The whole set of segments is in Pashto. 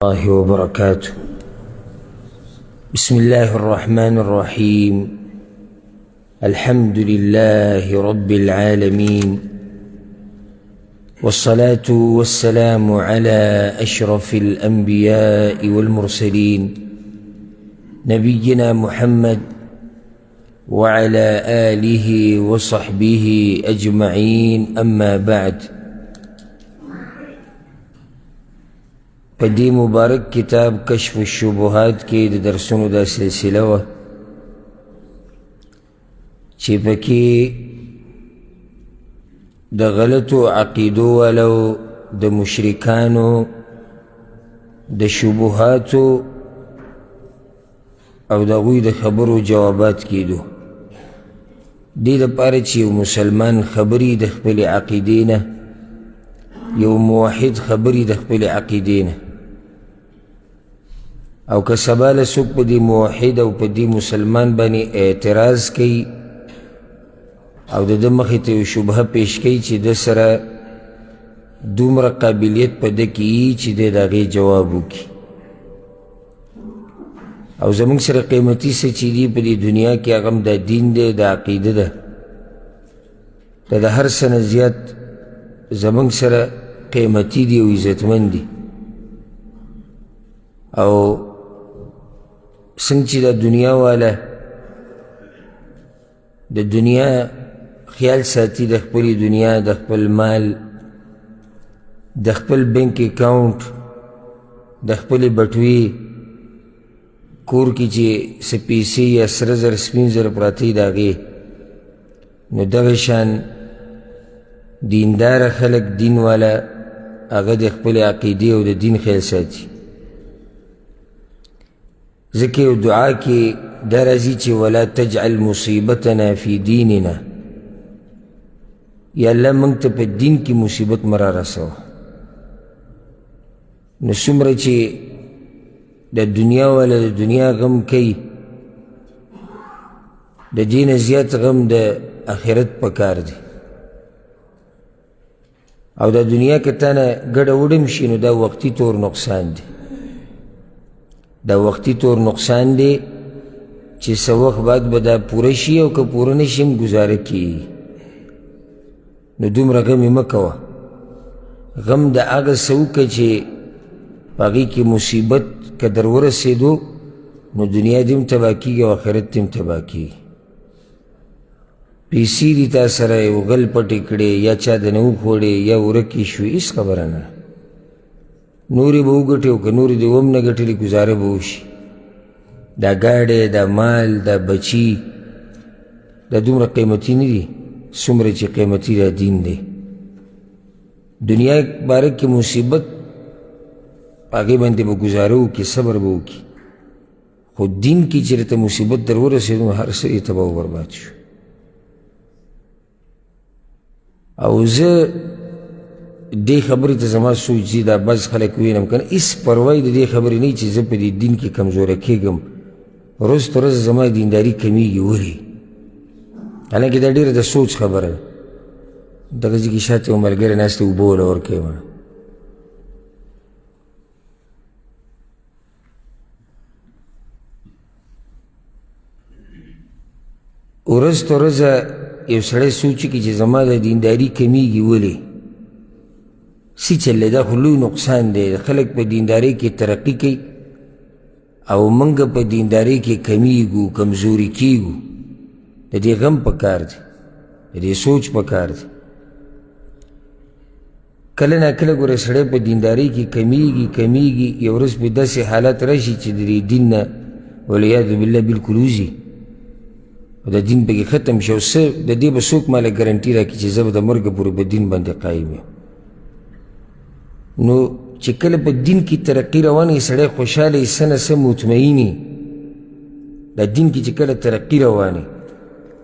الله وبركاته. بسم الله الرحمن الرحيم. الحمد لله رب العالمين، والصلاة والسلام على أشرف الأنبياء والمرسلين نبينا محمد وعلى آله وصحبه أجمعين. أما بعد، پدی مبارک کتاب کشف الشبهات کی د درسونو دا سلسله و چې پکې د غلطو عقیدو والو د مشرکانو د شبهاتو او د هغوی د خبرو جوابات کیدو. دې دپاره چې یو مسلمان خبري د خپلې عقیدې نه، یو موحد خبري د خپلې عقیدې نه، او که سبا له څوک په دې موحد او په دې مسلمان باندې اعتراض کوي او د ده مخې ته یو شبهه پیش کوي چې ده سره دومره قابلیت په ده کې وي چې دی د هغې جواب وکړي. او زموږ سره قیمتي څه چې دي په دې دنیا کې هغه هم د دین دی، د عقیده ده. د هر څه نه زیات زموږ سره قیمتي دي او عزتمند دي. او څنګه چې د دنیا والا د دنیا خیال ساتي، د خپلې دنیا، د خپل مال، د خپل بینک اکاؤنٹ، د خپلې بټوې کور کې چې څه پیسې یا سره زر سپین زر پراته وي د هغې، نو دغه شان دینداره خلک، دین والا، هغه د خپلې عقیدې او د دین خیال ساتي. ځکه یو دعا کې دا راځي چې ولا تجعل مصیبتنا فی دیننا، یا الله موږ ته په دین کې مصیبت مه رارسوه. نو څومره چې د دنیا والا د دنیا غم کوي، د دې نه زیات غم د آخرت په کار دی. او د دنیا که تا نه ګډه وډم شي نو دا وقتي طور نقصان دی، دا وقتی طور نقصان دی چې څه وخت بعد به دا پوره شي، او که پوره نه شي هم ګزاره کیږي. نو دومره غم یې مه کوه. غم د هغه څه وکړه چې په هغې کې مصیبت که در ورسېدو نو دنیا دې هم تباه کېږي او آخرت دې هم تباه کېږي. پیسې دي تا سره یو غل پټې کړې، یا چا د نه وخوړې، یا ورکې شوې، هېڅ خبره نه. نورې به وګټې، او که نورې دې هم نه ګټلې ګزاره به وشي. دا ګاډی، دا مال، دا بچي، دا دومره قیمتي نه دي څومره چې قیمتي دا دین دی. دنیا باره کې مصیبت په هغې باندې به ګزاره وکړي، صبر به وکړي. خو دین کې چېرته مصیبت در ورسېدو نو هر څه یې تباه و برباد شو. او زه دې خبرې ته زما سوچ دي، دا بعض خلک وینم که نه، هېڅ پروا یې د دې خبرې نه چې زه په دې دین کې کمزوری کېږم، ورځ تر ورځه زما دینداري کمیږي. ولې؟ حالانکې دا ډېره د سوچ خبره ده. دغه ځای کې شاته یو ملګری ناست دی، اوبه وله ورکوي. ورځ تر ورځه یو سړی سوچ وکړي چې زما د دینداري کمیږي. ولې؟ سی چل دا خو لوی نقصان دی. خلک په دیندارۍ کې ترقي کوي او موږ په دیندارۍ کې کمیږو، کمزوري کیږو. د دې غم په کار دی، د دې سوچ په کار دی. کله نا کله ګوره سړی په دیندارۍ کې کمیږي، یو ورځ پې داسې حالت راشي چې د دې دین نه والعیاذ بالله بلکل وځي او د دین پکې ختم شي. او څه د دې به څوک ماله ګرنټي راکړي چې زه به د مرګه پورې په دین باندې قایم یم. نو چې کله په دین کې ترقي روانه سړی خوشحاله یې، څه نه څه مطمئن یې. دا دین کې چې کله ترقي روانه،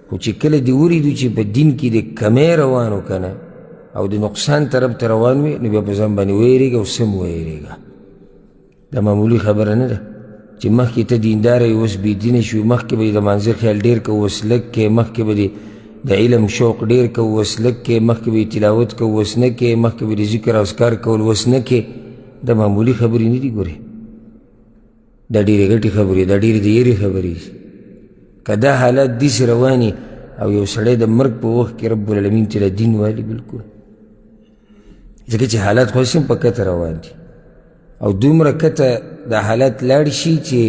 خو چې کله دې ولیدو چې په دین کې د کمی روان و که نه، او د نقصان طرف ته روان وي، نو بیا په ځان باندې ویرېږه او څه مو ویرېږه. دا معمولي خبره نه ده چې مخکې ته دینداره یې، اوس بېدینه شوي. مخکې به یې د مانځه خیال ډېر کوه، اوس لږ کې. مخکې به د علم شوق ډیر کو وس لږ کې، مخکې به تلاوت کو وس نه کې، مخکې به د ذکر او اذکار کول وس نه کې. د معمولي خبرې نه دي. ګورې دا ډېرې غټې خبرې، دا ډېرې د یېرې خبرې. که دا حالات داسې روانې او یو سړی د مرګ په وخت کې رب العالمین ته دین والي بلکل، ځکه چې حالات خو هم په کته روان دي او دومره کته دا حالات لاړ شي چې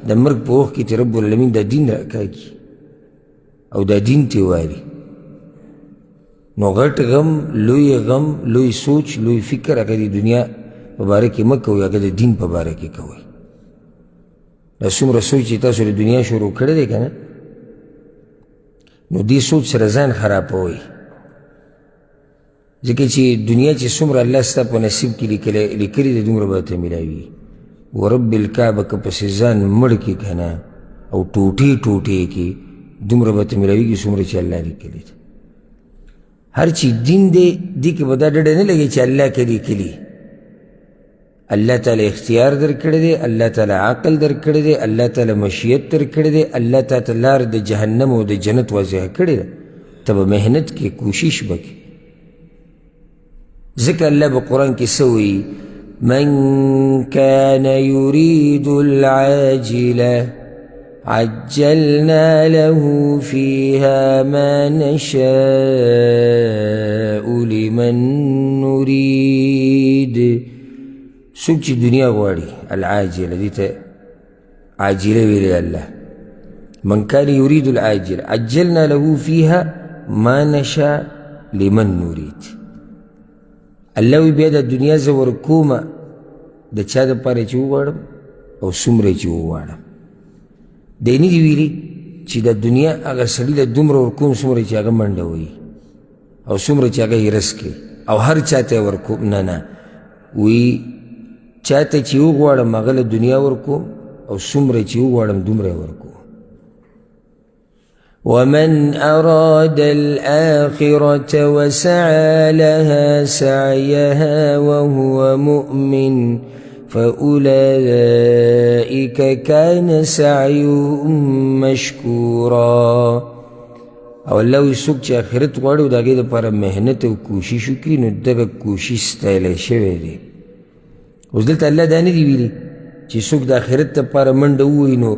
د مرګ په وخت کې ته رب العالمین دا دین راکاږي او دا دین ته والي. نو غټ غم، لوی غم، لوی سوچ، لوی فکر هغه د دنیا په باره کې مه کوئ، هغه د دین په باره کې کوئ. دا څومره سوچ چې تاسو د دنیا شروع کړی دی که نه، نو دې سوچ سره ځان خرابوئ، ځکه چې دنیا چې څومره الله ستا په نصیب کې لیکلي دی دومره به ته میلاوي. ورب الکعبه که پسې ځان مړ کړي که نه او ټوټې ټوټې کړي دومره به ته میلاویږي څومره چې الله لیکلي دی. هر چې دین دی دې کې به دا ډډه نه لګي چې الله کې لیکلي. الله تعالی اختیار در کړی دی، الله تعالی عقل در کړی دی، الله تعالی مشیت در کړی دی، الله تعالی لار د جهنم او د جنت واضح کړی ده. ته به محنت کې، کوشش به کې. ذکر الله په قرآن کې څه وایي؟ من كان يريد العاجلة عجلنا له فيها ما نشاء لمن نريد. څوک چې دنیا غواړي العاجله، دې ته عاجله ویلې الله. من كان يريد العاجله عجلنا له فيها ما نشاء لمن نريد. الله وی بیا د دنیا زه ورکومه د چا دپاره چې وغواړم او څومره چې وغواړم. دی نه دي ویلي چې د دنیا هغه سړي له دومره ورکوم څومره چې هغه منډه وهي او څومره چې هغه هرس کوي او هر چا ته ورکوم. نه نه، وی چا ته چې وغواړم هغه له دنیا ورکوم او څومره چې وغواړم دومره ورکوم. ومن أراد الآخرة وسعى لها سعيها وهو مؤمن فأولئك كان سعيهم مشكورا. او الله وی څوک چې آخرت غواړي او د هغې دپاره محنت او کوشش وکړي نو دغه کوشش ستایلی شوی دی. اوس دلته الله دا نه دي ویلي چې څوک د آخرت دپاره منډه ووهي نو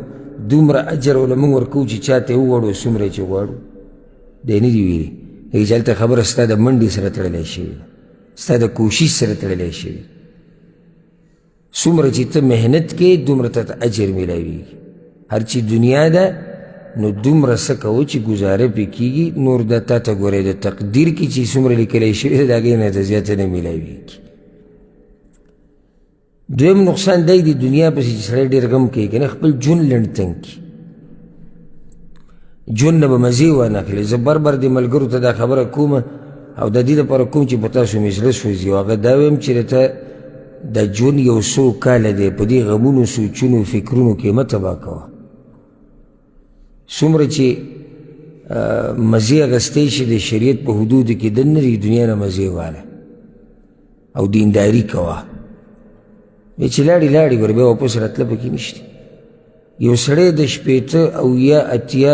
دومره اجر وله موږ ورکوو چې چا ته وغواړو څومره چې غواړو. دی نه دي ویلي، لکه چې هلته خبره ستا د منډې سره تړلی شوې ده، ستا د کوشش سره تړلی شوې. څومره چې ته محنت کې دومره ته اجر میلاویږي. هر چې دنیا ده نو دومره څه کوو چې ګزاره پې کېږي، نور دا تا ته ګورې د تقدیر کې چې څومره لیکلی شوې ده د هغې نه ته زیاته نه میلاویږي. دویم نقصان دی د دنیا پسې چې سړی ډېر غم کوي که نه، خپل ژوند لنډ تنګ کړي، ژوند نه به مزې وانخلي. زه بر بر دې ملګرو ته دا خبره کومه او د دې دپاره کوم چې په تاسو مې زړه سوځي او هغه دا ویم چې ته د ژوند یو څو کاله دی په دې غمونو، سوچونو، فکرونو کې مه تباه کوه. څومره چې مزې اخیستی شي د شریعت په حدودو کې دننه د دنیا نه مزې واله او دینداري کوه. بیا چې لاړې لاړې ور بیا واپس راتله پکې نشته. یو سړی د شپېته او یا اتیا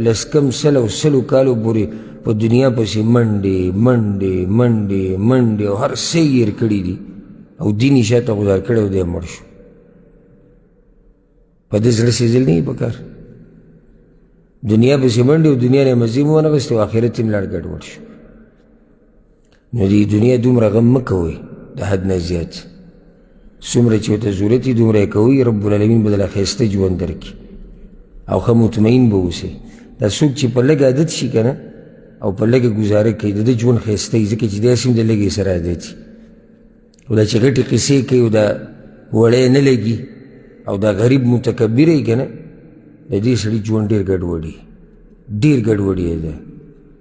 لسکم سل او سلو کالو پورې په دنیا پسې منډې منډې منډې منډې او هر څه یې هېر کړي دي او دین یې شاته غذار کړی او دی مړ شو. په دې زړه سېزل نه وي پکار. دنیا پسې منډې او دنیا نه یې مزې مو ونغېستې او آخرت یې هم لاړ ګډوډ شو. نو د دنیا دومره غم مه کوئ د حد نه زیات. څومره چې ورته ضرورت وي دومره یې کوئ، رب العالمین به دله ښایسته ژوند درکړي او ښه مطمئن به اوسئ. دا څوک چې په لږ عادت شي که نه او په لږه ګزاره کوي د ده ژوند ښایسته وي، ځکه چې داسې هم د لږې سره عادت وي. او دا چې غټې قصې کوي او دا وړی نه لګي او دا غریب متکبر یي که نه، د دې سړي ژوند ډېر ګډوډي ډېر ګډوډي ده.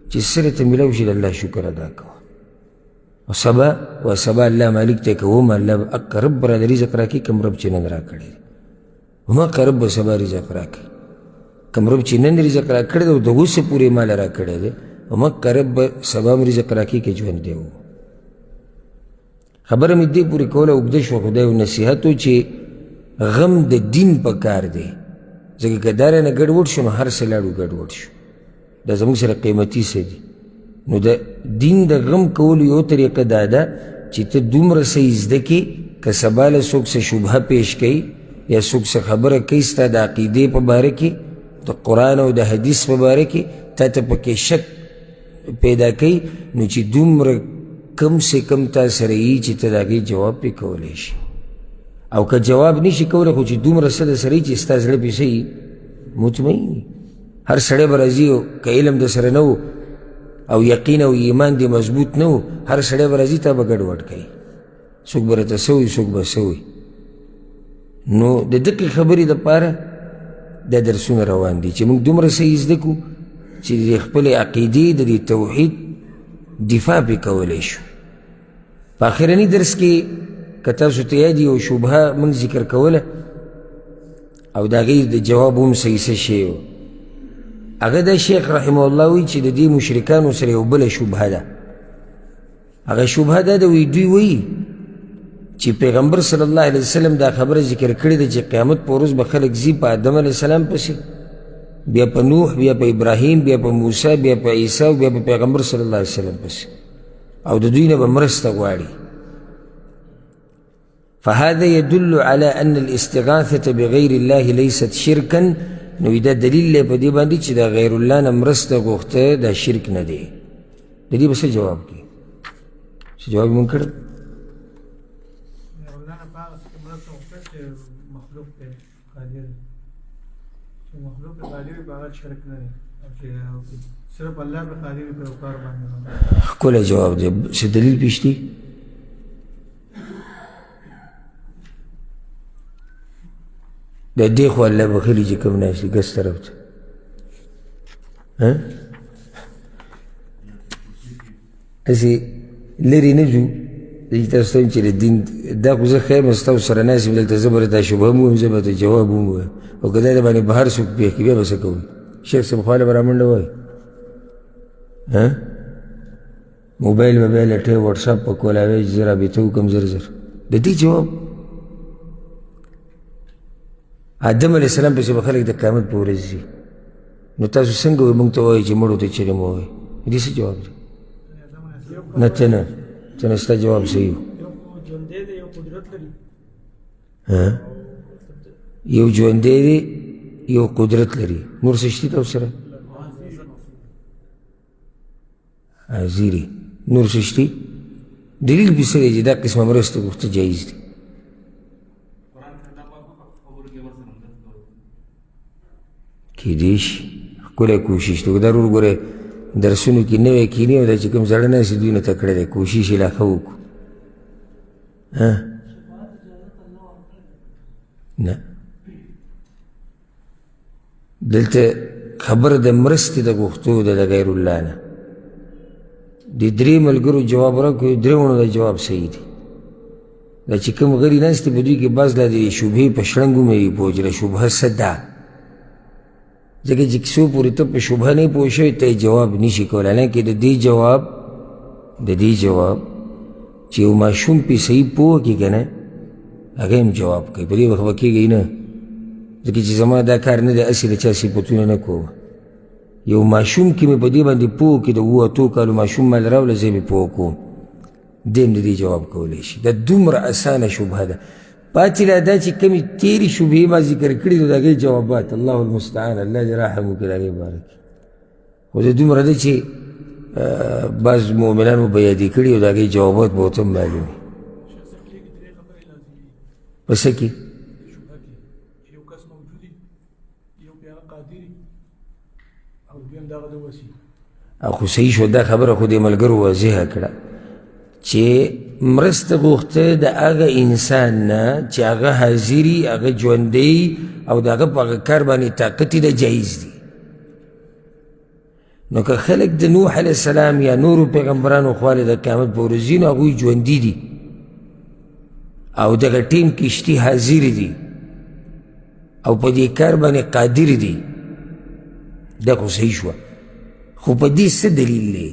چې سره ته میلاو شي د الله شکر ادا کوه. او سبا الله مالک ته کوم الله اک رب را رزق راکړي کوم رب چې نن راکړی وما که رب به سبا رزق راکړي کوم رب چې نن رزق راکړی دی د اوسه پورې مال راکړی دی وما که رب به سبا هم رزق راکړي که ژوند دی. خبره مې دې پورې کوله اوږده شوه خو دا یو نصیحت و چې غم د دین په کار دی، ځکه که دا رانه ګډوډ شو نو هر څه لاړو ګډوډ شو. دا زموږ سره قیمتي څه دي. نو د دین د غم کولو یو طریقه دا ده چې ته دومره څه زده کړې که سبا له څوک څه شبهه پیش کوي یا څوک څه خبره کوي ستا د عقیدې په باره کې د قرآن او د حدیث په باره کې تا ته پکې شک پیدا کوي نو چې دومره کم سے کم تا سره یي چې ته د هغې جواب پې کولی شي او که جواب نشي کولی خو چې دومره څه د سره یي چې ستا زړه پې څه یي مطمئن وي هر سړی به راځي که علم د سره نه و او یقین او ایمان دې مضبوط نه و هر سړی به راځي تا به ګډوډ کوي څوک به راته څه وي څوک به څه وي نو د دقې خبرې دپاره دا درسونه روان دي چې موږ دومره صحیح زده کړو چې د خپلې عقیدې د دې توحید دفاع پې کولی شو په آخرني درس کې که تاسو ته یاد یو شبهه موږ ذکر کوله او د هغې د جواب هم صحیح څه شی و هغه دا شیخ رحمه الله وایي چې د دې مشرکانو سره یو بله شبهه ده هغه شبهه دا ده وایي دوی وایي چې پیغمبر صلی الله علیه وسلم دا خبره ذکر کړې ده چې قیامت په ورځ به خلک ځي په آدم علیه السلام پسې بیا په نوح بیا په ابراهیم بیا په موسی بیا په عیسی او بیا په پیغمبر صلی الله علیه وسلم پسې او د دوی نه به مرسته غواړي فهذا يدل على أن الاستغاثة بغير الله ليست شركا نو دا دلیل دی په دې باندې چې د غیر الله نه مرسته غوښته دا شرک نه دی د دې به څه جواب کوي څه جواب یې مونږ کړی ښکلی جواب دی څه دلیل پیش دی دا دې خو الله بخلي چې کوم ناست دي ګس طرف ته هسې لرې نه ځو چې تاسو ته چې د دین دا خو زه ښیم ستاسو سره ناست یم دلته زه به راته شبهه هم ووایم زه به ته جواب هم ووایم او که دا د باندې بهر څوک پېښ کړي بیا به څه کوئ شیخ صاحب خواله به رامنډه وایي موبایل به بیا لټوي واټساپ په کولاوی چې زه رابطه وکړم زر زر د دې جواب آدم علیه السلام پسې به خلک د قیامت په ورځ ځي نو تاسو څنګه وایي موږ ته وایي چې مړو ته چیرې مه وایي د دې څه جواب دی نه ته نه ته نه ستا جواب صحیح و یو ژوندی دی یو قدرت لري نور څه شته تاسو سره حاضري نور څه شته دلیل پې څه دی چې دا قسمه مرسته غوښته جایز دی کېدای شي ښکلی کوشش دی دا ورور ګوره درسونو کې نوی کینی او دا چې کوم زړه ناست دوی نه تکړه دی کوشش یې لا ښه وکړو نه دلته خبره د مرستې د غوښتو ده د غیر الله نه د درې ملګرو جواب راکړو درې ونو د جواب صحیح دی دا چې کوم غري ناست دی په دوی کې بعض لا د شبهې په شړنګ هم یې پوه چې شبهه څه ده ځکه چې څو پورې ته په شبهه نه پوه شوې ته یې جواب نشي کولی حالانکې د دې جواب چې یو ماشوم پې صحیح پوه کړي که نه هغه هم جواب کوي په دې به خفه کېږئ نه ځکه چې زما دا کار نه دی هسې د چا صفتونه نه کوم یو ماشوم کې مې په دې باندې پوه کړي د اوه اتو کالو ماشوم مال راوله زه یې پوه کوم دی هم د دې جواب کولی شي دا دومره اسانه شبهه ده پاتې لا دا چې کومې تېرې شبهې ما ذکر کړي نو د هغې جوابات الله المستعان الله دې رحم وکړي د هغې باره کې خو د دومره ده چې بعض مؤمنانو به یادې کړي او د هغې جوابات به ورته هم معلوم وي په څه کې او خو صحیح شو دا خبره خو دې ملګرو واضحه کړه چې مرسته غوښته د هغه انسان نه چې هغه حاضري هغه ژوندی او د هغه په هغه کار باندې طاقت یې ده جایز دی نو که خلک د نوح علیه السلام یا نورو پیغمبرانو خواله د قیامت په ورځ ځي نو هغوی ژوندي دي او دغه ټیم کشتي حاضر دي او په دې کار باندې قادر دي دا خو صحیح شوه خو په دې څه دلیل دی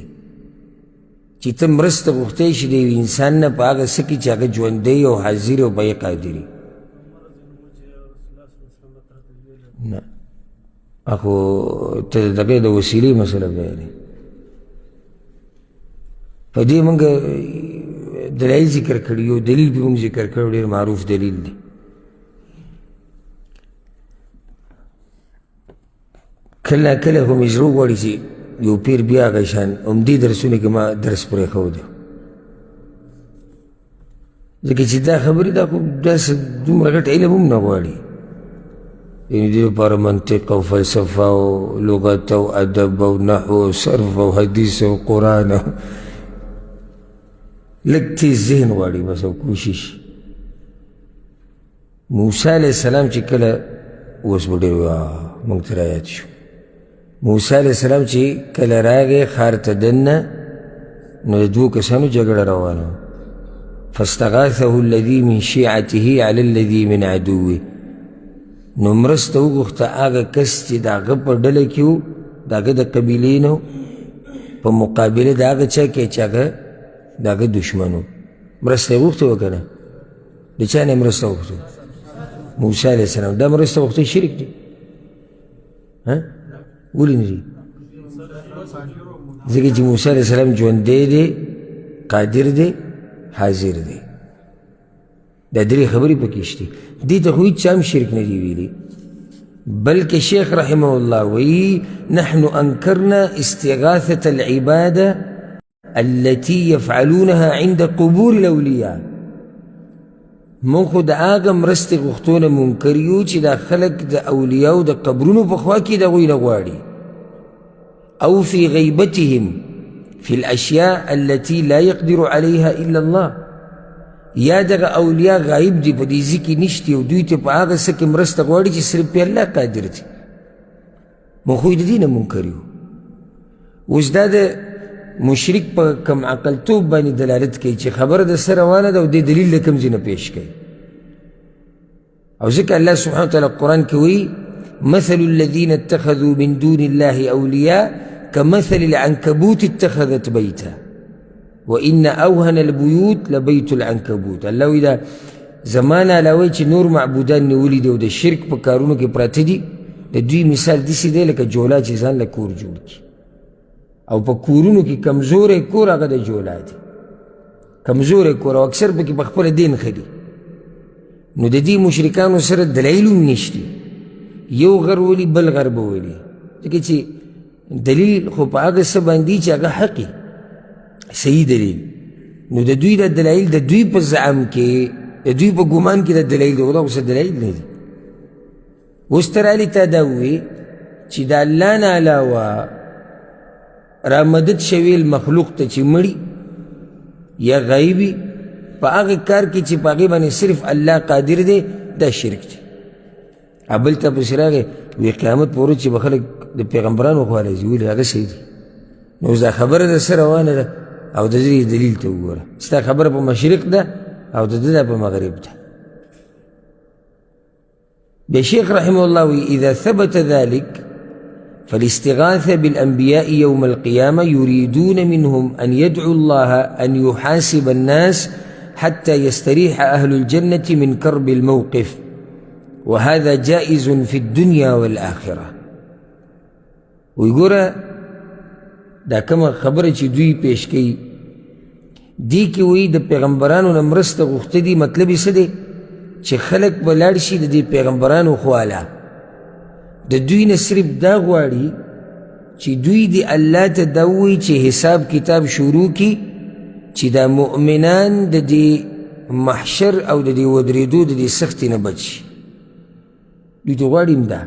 چې ته مرسته غوښتی شي د یو انسان نه په هغه څه کې چې هغه ژوندی او حاضر او په یې قادر وي نه خو ته د هغې د وسیلې مسله بیانې په دې موږ دلایل ذکر کړي یو دلیل به موږ ذکر کړی ډېر معروف دلیل دی کله کله خو مې زړه غواړي چې یو پیر بیا هغه شان همدې درسونه کې ما درس پرېښود ځکه چې دا خبرې دا خو داسې دومره ګټ علم هم نه غواړي یعنې دې لپاره منطق او فلسفه او لغت او ادب او نحو او صرف او حدیث او قرآن لږ تیز ذهن غواړي بس او کوشش موسی علیه السلام چې کله اوس به ډېر موږ ته رایاد شو موسی علیه السلام چې کله راغی ښار ته دننه نو د دوو کسانو جګړه روانه وه فاستغاثه الذي من شیعته علی الذي من عدوه نو مرسته وغوښته هغه کس چې د هغه په ډله کې و د هغه د قبیلې نه په مقابله د هغه چا کې چې هغه د هغه دشمن و مرسته یې غوښته وه که نه د چا نه یې مرسته وغوښته موسی علیه السلام دا مرسته وغوښته شرک دی ولې نه دي ځکه چې موسی علیه السلام ژوندی دی قادر دی حاضر دی دا درې خبرې پکې شتي دې ته خو هېڅ چا هم شرک نه دي ویلي بلکې شیخ رحمه الله وایي نحن انکرنا استغاثة العبادة التي يفعلونها عند قبور الاولیاء مونږ خو د هغه مرستې غوښتونه منکر یو چې دا خلک د اولیاو د قبرونو په خوا کې د هغوی نه غواړي او في غیبتهم في الاشیاء التي لا يقدر عليها الا الله یا دغه اولیاء غایب دي په دې ځای کې نشتي او دوی ته په هغه څه کې مرسته غواړي چې صرف پې الله قادر دی مونږ خو یې د دې نه منکر یو اوس دا د مشرک په کم عقلتوب باندې دلالت کوي چې خبره د څه روانه ده او دې دلیل د کوم ځای نه پیش کوي او ځکه الله سبحانه وتعالی قرآن کې وایي مثل الذين اتخذوا من دون الله أولياء كمثل العنكبوت اتخذت بيتا وإن أوهن البيوت لبيت العنكبوت الله إذا زمان علاوه چې نور معبودان نیولي دي او د شرک په کارونو کې پراته دي د دوی مثال داسې دی لکه جولا چې ځان له کور جوړ کړي او په کورونو کې کمزوری کور هغه د جولا دی کمزوری کور او اکثر پکې په خپله دین ښه دي نو د دې مشرکانو سره دلایل هم نشتي یو غر ولي بل غر به ولي ځکه چې دلیل خو په هغه څه باندې چې هغه حقي صحیح دلیل نو د دوی د دلایل د دوی په زعم کې د دوی په ګمان کې د دلایل دی دا خو څه دلایل نه دي اوس ته رالي تا دا ووایې چې د الله نه علاوه را مدد شوي مخلوق ته چې مړي یا غیبي په هغه کار کې چې په هغې باندې صرف الله قادر دی دا شرک دی بل ته پسې راغی وی قیامت په ورځ چې به خلک د پیغمبرانو خوا راځي ولې هغه صحیح دي نو اوس دا خبره د څه روانه ده او د دې دلیل ته وګوره ستا خبره په مشرق ده او د ده په مغرب ده بیا شیخ رحمه الله وی اذا ثبت ذلك فالاستغاثة بالأنبياء يوم القيامة يريدون منهم أن يدعوا الله أن يحاسب الناس حتى يستريح أهل الجنة من كرب الموقف وهذا جائز في الدنيا والآخرة ويقول دا کما خبره چې دوی پیش کوي دی کې وایي د پیغمبرانو نه مرسته غوښته دي مطلب یې څه دی چې خلک به لاړ شي د دې پیغمبرانو خواله د دوی نه صرف دا غواړي چې دوی د الله ته دا ووایي چې حساب کتاب شروع کړي چې دا مؤمنان د دې محشر او د دې ودرېدو د دې سختۍ نه بچ شي دوی ته غواړي هم دا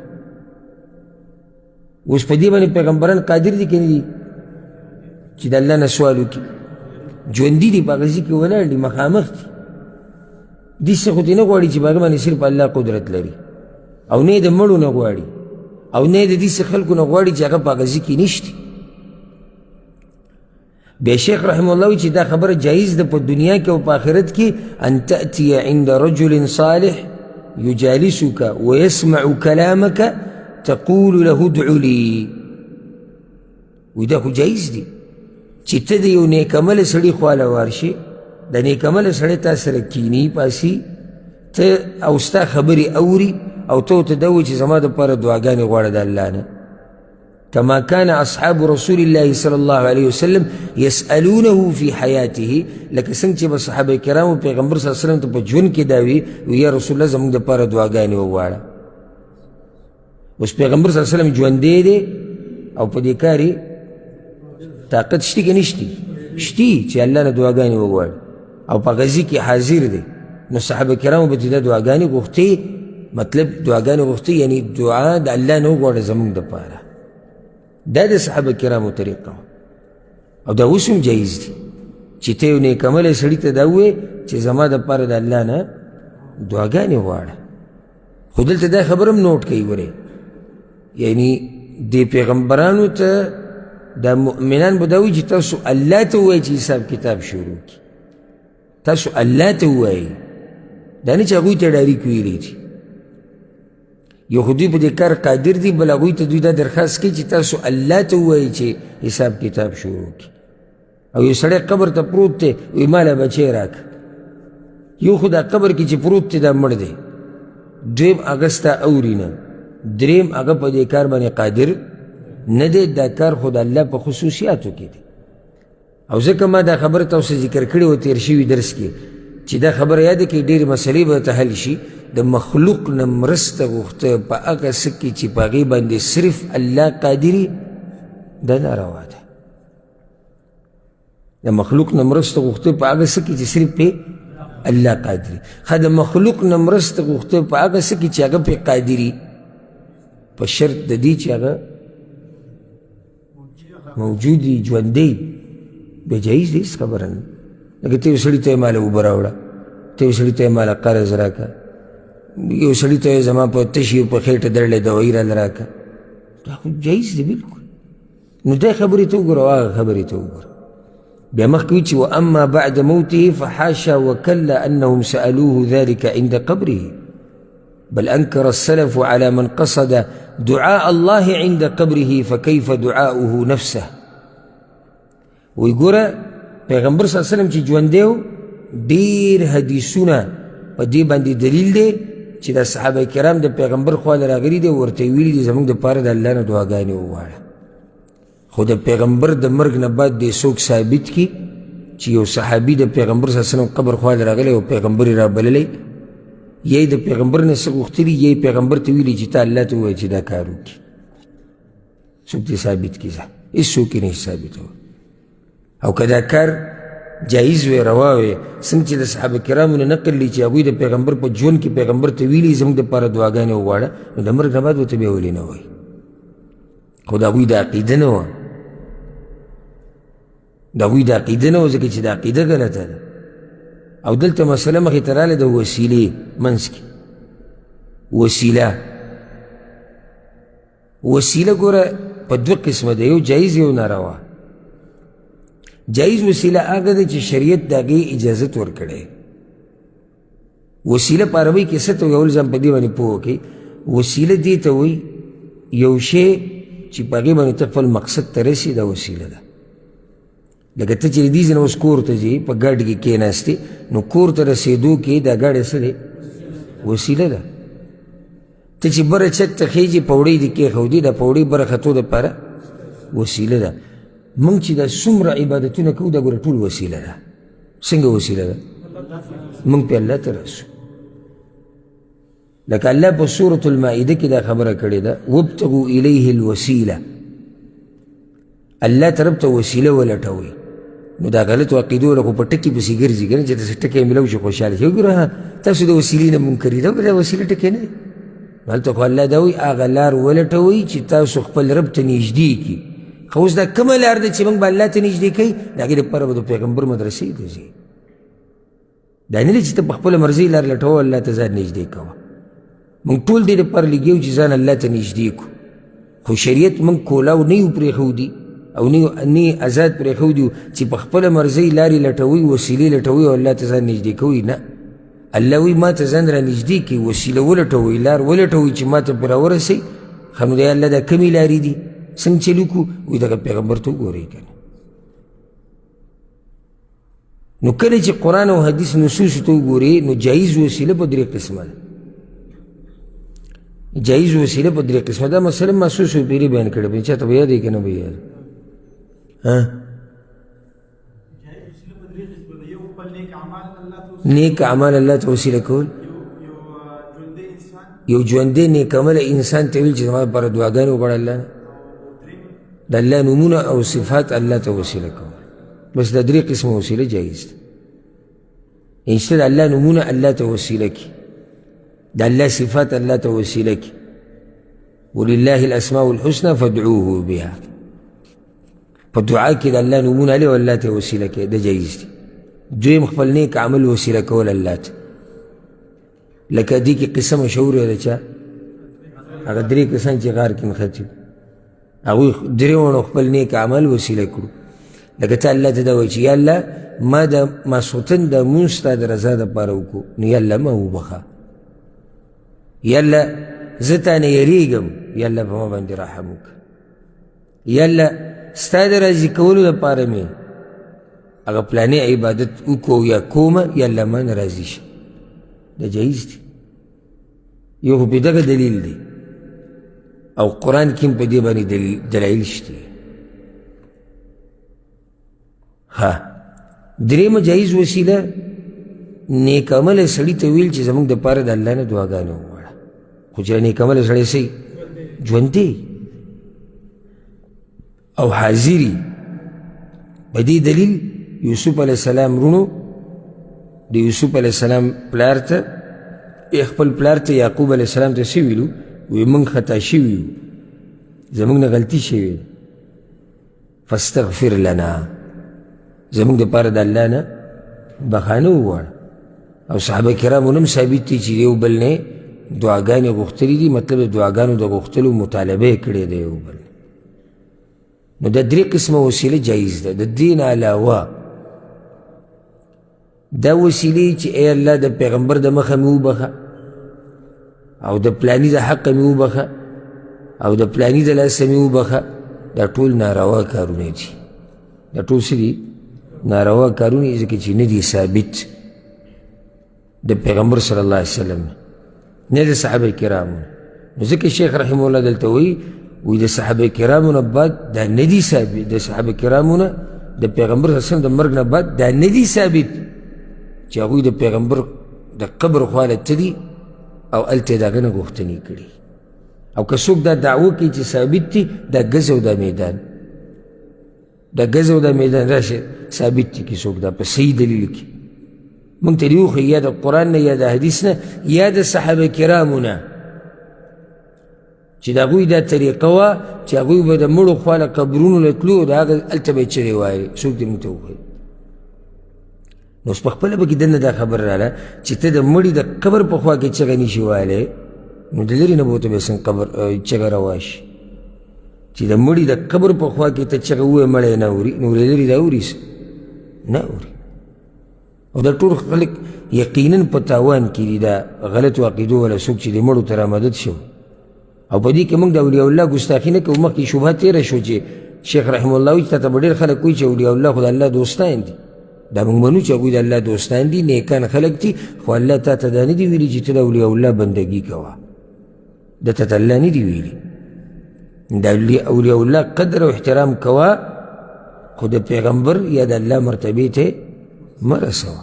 اوس په دې باندې پیغمبران قادر دي که نه دي چې د الله نه سوال وکړي ژوندي دي په هغه ځای کې ولاړ دي مخامخ دي داسې خو دې نه غواړي چې په هغه باندې صرف الله قدرت لري او نه یې د مړو نه غواړي او نه یې د داسې خلکو نه غواړي چې هغه په هغه ځای کې نشته بیا شیخ رحمه الله وایي چې دا خبره جایز ده په دنیا کې او په آخرت کې ان تأتي عند رجل صالح يجالسك ويسمع كلامك تقول له ادع لي ودا خو جایز دي چې ته د یو نیکعمله سړي خواله ورشې د نیکعمله سړی تا سره کیني پاسي ته او ستا خبرې اوري او ته ورته دا وایي چې زما دپاره دعاګانې غواړه د الله نه كما كان أصحاب رسول الله صلى الله عليه وسلم يسألونه في حياته لکه څنګه چې به صحابه کرامو پیغمبر صلی الله علیه وسلم ته په ژوند کې دا وي یا رسول الله زموږ دپاره دعاګانې وغواړه اوس پیغمبر صلی الله علیه وسلم ژوندی دی او په دې کار یې طاقت شته که نشتي؟ شتي چې الله نه دعاګانې وغواړي او په غزي کې حاضر دی. نو صحابه کرامو به دا دعاګانې غوښتې، مطلب دعاګانې غوښتې یعنی دعا د الله نه وغواړه زموږ دپاره. دا د صحابه کرامو طریقه وه او دا اوس هم جایز دي چې ته یو نیکعمله سړي ته دا ووایې چې زما دپاره د الله نه دعاګانې غواړه. خو دلته دا خبر هم نوټ کوي ورې، یعنی دې پیغمبرانو ته دا مؤمنان به دا وایي چې تاسو الله ته ووایئ چې حساب کتاب شروع کړي، تاسو الله ته ووایئ، دا نه چې هغوی ته ډایرېک ویلی دي. یو خو دوی په دې کار قادر دي، بل هغوی ته دوی دا درخواست کوي چې تاسو الله ته ووایئ چې حساب کتاب شروع کړي. او یو سړی قبر ته پروت دی وایي ما له بچی راکړه، یو خو دا قبر کې چې پروت دی دا مړ دی، دویم هغه ستا اوري نه، دریم هغه په دې کار باندې قادر نه دی. دا کار خو د الله په خصوصیاتو کې دی. او ځکه ما دا خبره تاسو ذکر کړې وه تېر شوي درس کې چې دا خبره یاده کړئ ډېرې مسلې به ته حل شي. د مخلوق نه مرسته غوښته په هغه څه کې چې په هغې باندې صرف الله قادري، دا ناروا ده. د مخلوق نه مرسته غوښته په هغه څه کې چې صرف پې الله قادري. ښه د مخلوق نه مرسته غوښته په هغه څه کې چې هغه پې قادري، په شرط د دې چې هغه موجود وي، ژوندی بیا جایز دی، هېڅ خبره نه. لکه ته یو سړي ته یې ماله اوبه راوړه، ته یو سړي ته یې ماله قرض راکړه، یو سړي ته یې زما په تشي په خېټه درړې دوایي راله راکړه، دا خو جایز دی بلکل. نو دا خبرې ته وګوره او هغه خبرې ته وګوره. بیا مخکې وایي چې واما بعد موته فحاشا وكلا انهم سألوه ذلك عند قبره بل انكر السلف على من قصد دعاء الله عند قبره فكيف دعاؤه نفسه. وی ګوره پیغمبر صلی الله علیه وسلم چې ژوندی و ډېر حدیثونه په دې باندې دلیل دی چې دا صحابه کرام د پیغمبر خواله راغلي دي، ورته یې ویلي دي زموږ دپاره د الله نه دعاګانې وغواړه. خو د پیغمبر د مرګ نه بعد دې څوک ثابت کړي چې یو صحابي د پیغمبر صلی الله علیه وسلم قبر خواله راغلی او پیغمبر یې رابللی، یا یې د پیغمبر نه څه غوښتلي، یا یې پیغمبر ته ویلي چې ته الله ته ووایه چې دا کار وکړي. څوک دې ثابت کړي؟ هېڅوک یې نشي ثابتولی. او که دا کار جایز وی روا وی څنګه چې د صحابه کرامو نه نقل دی چې هغوی د پیغمبر په ژوند کې پیغمبر ته ویلي زموږ دپاره دعاګانې وغواړه، نو د مرګ نه بعد ورته بیا ولې نه وایي؟ خو د هغوی د عقیده نه وه، د هغوی د عقیده نه وه، ځکه چې د عقیده غلطه ده. او دلته مسله مخې ته راغله د وسیلې منځ کې. وسیله ګوره په دوه قسمه ده، یو جایز یو ناروا. جایز وسیله هغه ده چې شریعت د هغې اجازت ورکړی. وسیله په عربۍ کې څه ته وایي؟ اول ځان په دې باندې پوه وکړئ. وسیله دې ته وایي یو شی چې په هغې باندې ته خپل مقصد ته رسي، دا وسیله ده. لکه ته چې د دې ځای نه اوس کور ته ځې، په ګاډي کې کېناستې، نو کور ته رسېدو کې دا ګاډی څه دی؟ وسیله ده. ته چې بره چت ته خېږي پوړۍ دې کېښودې، دا پوړۍ بره ختو دپاره وسیله ده. مونږ چې دا څومره عبادتونه کوو دا ګوره ټول وسیله ده. څنګه وسیله ده؟ مونږ پې الله ته رسو. لکه الله په سورة المائده کې دا خبره کړې ده وابتغوا الیه الوسیله، الله طرف ته وسیله ولټوئ. نو دا غلط عقیدو له خو په ټکي پسې ګرځي که نه، چې داسې ټکی میلاو شي خوشحاله شي. وګوره تاسو د وسیلې نه منکري ده، دا وسیله ټکی نه دی. هلته خو الله دا وایي هغه لار ولټوئ چې تاسو خپل رب ته نږدې کړي. خو اوس دا کومه لار ده چې موږ به الله ته نږدې کوي؟ د هغې دپاره به د پیغمبر مدرسې ته ځي. دا نه دی چې ته په خپله مرضۍ لار لټوه الله ته ځان نږدې کوه. موږ ټول دې دپاره لګیو چې ځان الله ته نږدې کړو، خو شریعت موږ کولاو نه یو پرېښودي او نه آزاد پرېښودي چې په خپله مرضۍ لارې لټوئ، وسیلې لټوئ او الله ته ځان نږدې کوئ. نه، الله وایي ما ته ځان را نږدې کړئ، وسیله ولټوئ، لار ولټوئ چې ما ته پرې راورسئ. ښه نو دی الله دا کمې لارې دي څنګه چلو کو؟ وایي دغه پیغمبر ته وګورئ که نه. نو کله چې قرآن او حدیث نصوصو ته وګورئ نو جایز وسیله په درې قسمه ده. جایز وسیله په درې قسمه ده. مثلا ما څو څو پیرې بیان کړی به چاته به یاد یې که نه به یاد؟ نیک اعمال الله ته وسیله کول، یو ژوندی نیکعمله انسان ته ویل چې زما لپاره دعاګانې وغواړه الله نه د الله نومونه او صفات الله ته وسیله کول بس دا درې قسمه وسیله جایز ده انشته د الله نومونه الله ته وسیله کړي د الله صفات الله ته وسیله کړي ولله الاسماء الحسنى فادعوه بها په دعا کې د الله نومونه لري او الله ته وسیله کړي دا جایز دي دویم خپل نیک عمل وسیله کول الله ته لکه دې کې قصه مشهوره ده چې هغه درې کسان چې غار کې نښتي هغوی درې وړو خپل نیک عمل وسیله کړو لکه ته الله ته دا وایي چې یا الله ما د ماسخوتن د مونځ ستا د رضا دپاره وکړو نو یا الله ما وبخه یا الله زه تا نه یریږم یا الله په ما باندې رحم وکړه یا الله ستا د راضي کولو دپاره مې هغه پلانې عبادت وکړو یا کومه یا الله ما نه راضي شه دا جایز دی یو خو په دغه دلیل دی او قرآن کې هم په دې باندې دلایل شته ها درېیمه جایز وسیله نیک عمله سړي ته ویل چې زموږ دپاره د الله نه دعاګانې وغواړه خو چې نیک عمله سړی څه ژوندی او حاضري په دې دلیل یوسف علیه السلام رونو د یوسف علیه السلام پلار ته خپل پلار ته یعقوب علیه السلام ته څه ویلو وی موږ خطا شوي یو زموږ نه غلطي شوې ده فاستغفر لنا زموږ دپاره د الله نه بخانه وغواړه او صحابه کرامو نه هم ثابت دي چې یو بل نه دعاګانې غوښتلي دي مطلب د دعاګانو د غوښتلو مطالبه یې کړې ده یو بل نو دا درې قسمه وسیله جایز ده د دې نه علاوه دا وسیلې چې ای الله د پیغمبر د مخه مې وبخه او د پلاني د حقه مې وبخه او د پلاني د لاسه مې وبخه دا ټول ناروا کارونه دي دا ټول څه دي ناروا کارونه ځکه چې نه دي ثابت د پیغمبر صلی الله علیه وسلم نه د صحابه کرامو نو ځکه شیخ رحمه الله دلته وایي د صحابه کرامو نه بعد دا نه دي ثابت د صحابه کرامو نه د پیغمبر صلی الله علیه وسلم د مرګ نه بعد دا نه دي ثابت چې هغوی د پیغمبر د قبر خواله ته دي او هلته یې د هغه نه غوښتنې کړي او که څوک دا دعوه کوي چې ثابت دي دا ګز او دا میدان دا ګز او دا میدان راشه ثابت دي که څوک دا په صحیح دلیل کې موږ ته دې وښیي یا د قرآن نه یا د حدیث نه یا د صحابه کرامو نه چې د هغوی دا طریقه وه چې هغوی به د مړو خواله قبرونو له تلو د هغه هلته به یې چغې وایلې څوک دې موږ ته وښیي نو اوس پخپله به کې دننه دا خبر راله چې ته د مړي د قبر په خوا کې چغه نشي ویلی نو د لرې نه به ورته بیا څنګه قبر چغه روا شي چې د مړي د قبر په خوا کې ته چغه ووایې مړی نه اوري نو له لرې دا اوري نه اوري او دا ټول خلک یقینا په تاوان کې دي دا غلطو عقیدو والا څوک چې د مړو ته رامدد شو او په دې کې موږ د اولیاء الله ګستاخي نه کوو مخکې شبهه تېره شو چې شیخ رحمه الله وایي چې تا ته به ډېر خلک وایي چې اولیاء الله خو د الله دوستان دي دا موږ منو چې هغوی د الله دوستان دي نیکان خلک دي خو الله تا ته دا نه دي ویلي چې ته د اولیاء الله بندګي کوه ده ته ته الله نه دي ویلي د اولیاء الله قدر او احترام کوه خو د پیغمبر یا د الله مرتبې ته مه رسوه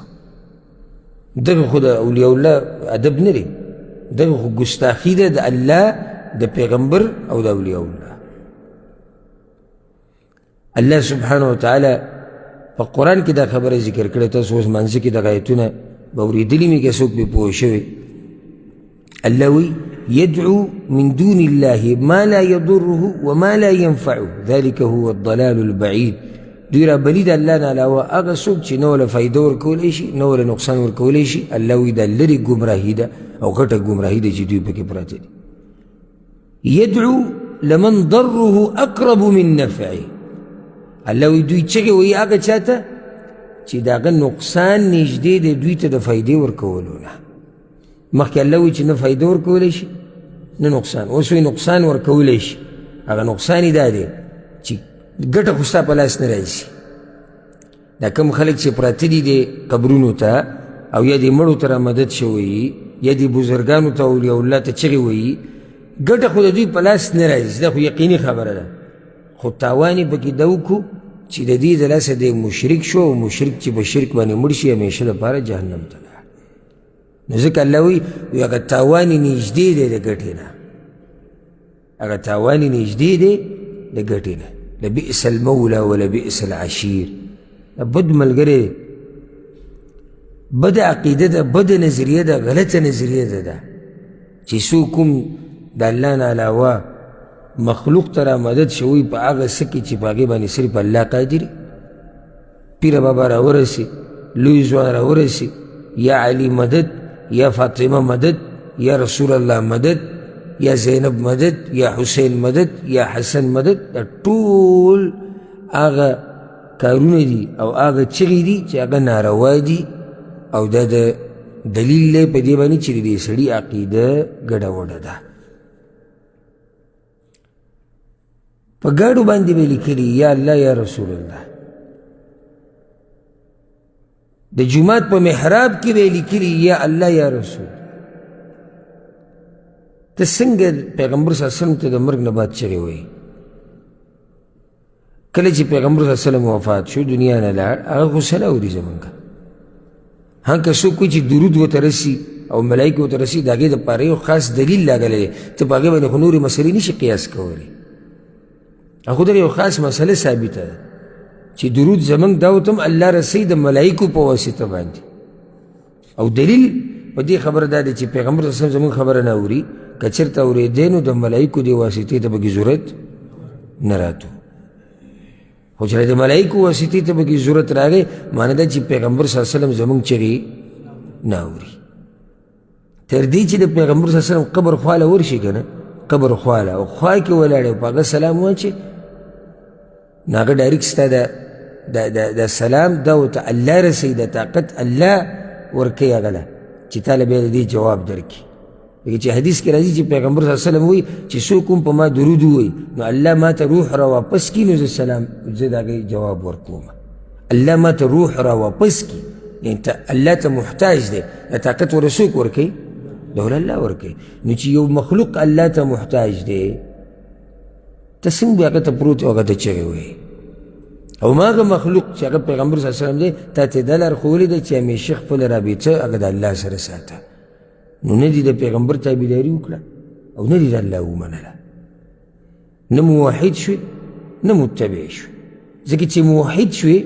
دغه خو د اولیاء الله ادب نه دی دغه خو ګستاخي ده د الله د پیغمبر او د اولیاء الله الله سبحانه وتعالی په قرآن کې دا خبره ذکر کړې تاسو اوس مانځه کې دغه آیتونه به اورېدلي مې که څوک پرې پوه شوی الله وایي يدعو من دون الله ما لا يضره وما لا ينفعه ذلك هو الضلال البعيد دوی رابلي د الله نه علاوه هغه څوک چې نه وله فایده ورکولی شي نه وله نقصان ورکولی شي الله وایي دا لرې ګمراهي ده او غټه ګمراهي ده چې دوی پکې پراته دي يدعو لمن ضره اقرب من نفعه الله وی دوی چغې وایي هغه چاته چې د هغه نقصان نږدې دی دوی ته د فایدې ورکولو نه مخکې الله وایي چې نه فایده ورکولی شي نه نقصان اوس وایي نقصان ورکولی شي هغه نقصان یې دا دی چې ګټه خو ستا په لاس نه راځي دا کوم خلک چې پراته دي د قبرونو ته او یا دې مړو ته رامدد شوي یا دې بزرګانو ته اولیاء الله ته چغې وایي ګټه خو د دوی په لاس نه راځي دا خو یقیني خبره ده خو تاوان یې پکې دا وکړو چې د دې د لاسه دی مشرک شو او مشرک چې په شرک باندې مړ شي همیشه لپاره جهنم ته لاړ نو ځکه الله وایي هغه تاوان یې نږدې دی د ګټې نه، هغه تاوان یې نږدې دی د ګټې نه. لبئس المولى ولبئس العشیر. دا بد ملګری دی، بد عقیده ده، بد نظریه ده، غلطه نظریه ده چې څوک کوم د الله نه علاوه مخلوق ته را مدد شوی په هغه څه کې چې په هغې باندې صرف الله قادر. پیره بابا را ورسي، لوی ځوان را ورسي، یا علی مدد، یا فاطمه مدد، یا رسول الله مدد، یا زینب مدد، یا حسین مدد، یا حسن مدد. دا ټول هغه کارونه دي او هغه چغې دي چې هغه ناروا دي او دا د دلیل دی په دې باندې چې د دې سړي عقیده ګډوډه ده. په ګاډو باندې به لیکلي یا الله یا رسول الله، د جومات په محراب کې به لیکلي یا الله یا رسول. ته څنګه پیغمبر صلی الله علیه وسلم ته د مرګ نه بعد چغې وایي؟ کله چې پیغمبر صلی الله علیه وسلم وفات شو، دنیا نه لاړ، هغه خو سلا اوري زمونږ. هر که څوک کوي چې درود ورته رسي او ملایکې ورته رسي، د هغې دپاره یو خاص دلیل لاګلی دی، ته په هغې باندې خو نورې مسلې نشي قیاس کولی. خو دغه یو خاص مسله ثابته ده چې درود زمونږ دا ورته هم الله رسوي د ملایکو په واسطه باندې. او دلیل په دې خبره دا دی چې پیغمبر صلی الله علیه وسلم زمونږ خبره نه اوري، که چېرته اورېدی نو د ملایکو دې واسطې ته پکې ضرورت نه راتو. خو چې د ملایکو واسطې ته پکې ضرورت راغی، معنی دا چې پیغمبر صلی الله علیه وسلم زمونږ چغې نه اوري. تر دې چې د پیغمبر صلی الله علیه وسلم قبر خواله ورشي که نه، قبر خواله او خوا کې ولاړې او په هغه سلام واچې، نو هغه ډایرکټ ستا د سلام دا ورته الله رسوي، د طاقت الله ورکوي هغه له چې تاله بیا د دې جواب درکړي. لکه چې حدیث کې راځي چې پیغمبر صلی الله علیه وسلم وایي چې څوک هم په ما درود ووایي نو الله ما ته روح را واپس کړي، نو زه سلام زه د هغې جواب ورکوم. الله ما ته روح را واپس کړي، یعنې الله ته محتاج دی. د طاقت ور څوک ورکوي؟ ډول الله ورکوي. نو چې یو مخلوق الله ته محتاج دی، ته څنګه بیا هغه ته پروت او هغه ته چغې وایي؟ او ما هغه مخلوق چې هغه پیغمبر صلی الله علیه وسلم دی، تا ته دا لار ښوولې ده چې همیشه خپله رابطه هغه د الله سره ساته. نو نه دې د پیغمبر تابعداري وکړه او نه دې د الله ومنله، نه موحد شوې نه متبع شوې. ځکه چې موحد شوې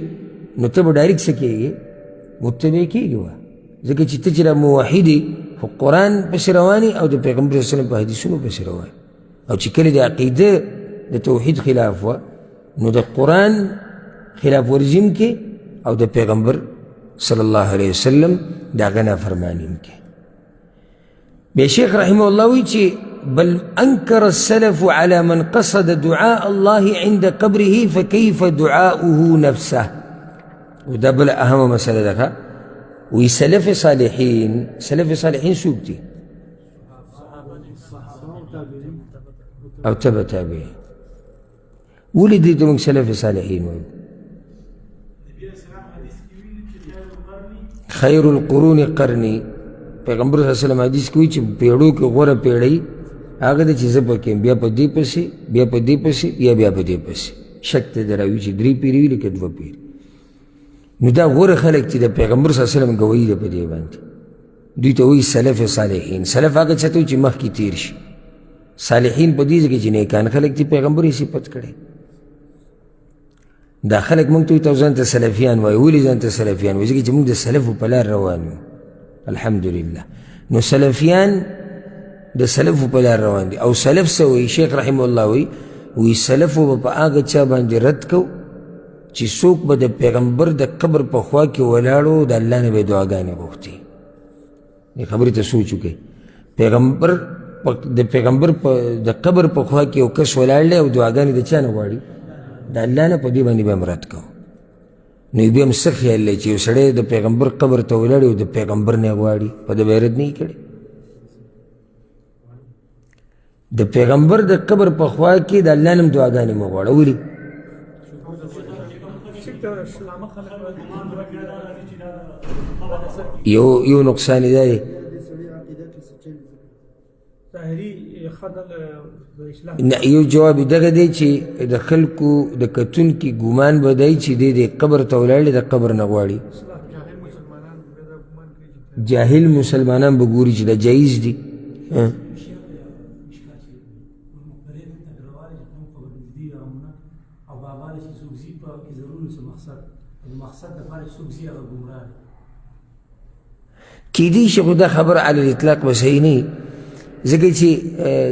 نو ته به ډایرکټ څه کېږې؟ متبع کېږې وه. ځکه چې ته چې را موحد یې خو قرآن پسې روان او د پیغمبر صلی الله علیه وسلم په حدیثونو پسې روان. او چې کله د عقیده د توحید خلاف وه نو د قرآن خلاف ورزیم کې او د پیغمبر صلی الله علیه وسلم د هغه نافرماني هم کې. بیا شیخ رحمه الله وایي چې بل انکر السلف على من قصد دعاء الله عند قبره فكيف دعاؤه نفسه. وده بل اهم مسألة ده. وی سلف صالحین، سلف صالحین څوک دي؟ او تبع تابعین. ولې دې ته موږ سلف صالحین وایو؟ خیر القرون قرنی، پیغمبر صلی الله علیه وسلم حدیث کې وایي چې پیړو کې غوره پیړۍ هغه ده چې زه پکې یم، بیا په دې پسې، بیا په دې پسې، یا بیا په دې پسې. شک ته دراوي چې 3 پیړۍ وي که 2 پیړۍ. نو دا غوره خلک چې د پیغمبر صلی الله علیه وسلم ګویي ده په دې باندې، دوی ته وایي سلف صالحین. سلف هغه څه ته وایي چې مخکې تېر شي. صالحین په دې ځای کې چې نیکان خلک دي پیغمبر یې صفت کړی. دا خلک موږ ته وایي ځان ته سلفیان وایي. ولې ځان ته سلفیان وایي؟ ځکه چې موږ د سلفو په لار روان یو. الحمدلله. نو سلفیان د سلفو په لار روان دي. او سلف څه وایي؟ شیخ رحمه الله وایي سلفو به په هغه چا باندې رد کو چې څوک به د پیغمبر د قبر په خوا کې ولاړو د الله نه به یې دعاګانې غوښتې. دې خبرې ته سوچ وکړئ. د پیغمبر د قبر په خوا کې یو کس ولاړ دی او دعاګانې د چا نه غواړي؟ د الله نه. په دې باندې به هم رد کوو. نو بیا هم څه خیال دی چې یو سړی د پیغمبر قبر ته ولاړ او د پیغمبر نه غواړي؟ په ده به یې رد نه یې کړی. د پیغمبر د قبر په خوا کې د الله نه هم دعاګانې مه غواړه. ولې؟ یو نقصان دا دی یو جواب دغه دی چې د خلکو د کتونکي ګمان به دی چې دی د قبر ته ولاړ دی د قبر نه غواړي. جاهل مسلمانان به ګوري چې دا جایز دي. کیدای شي خو دا خبر علی الاطلاق به صحیح نه وي، ځکه چې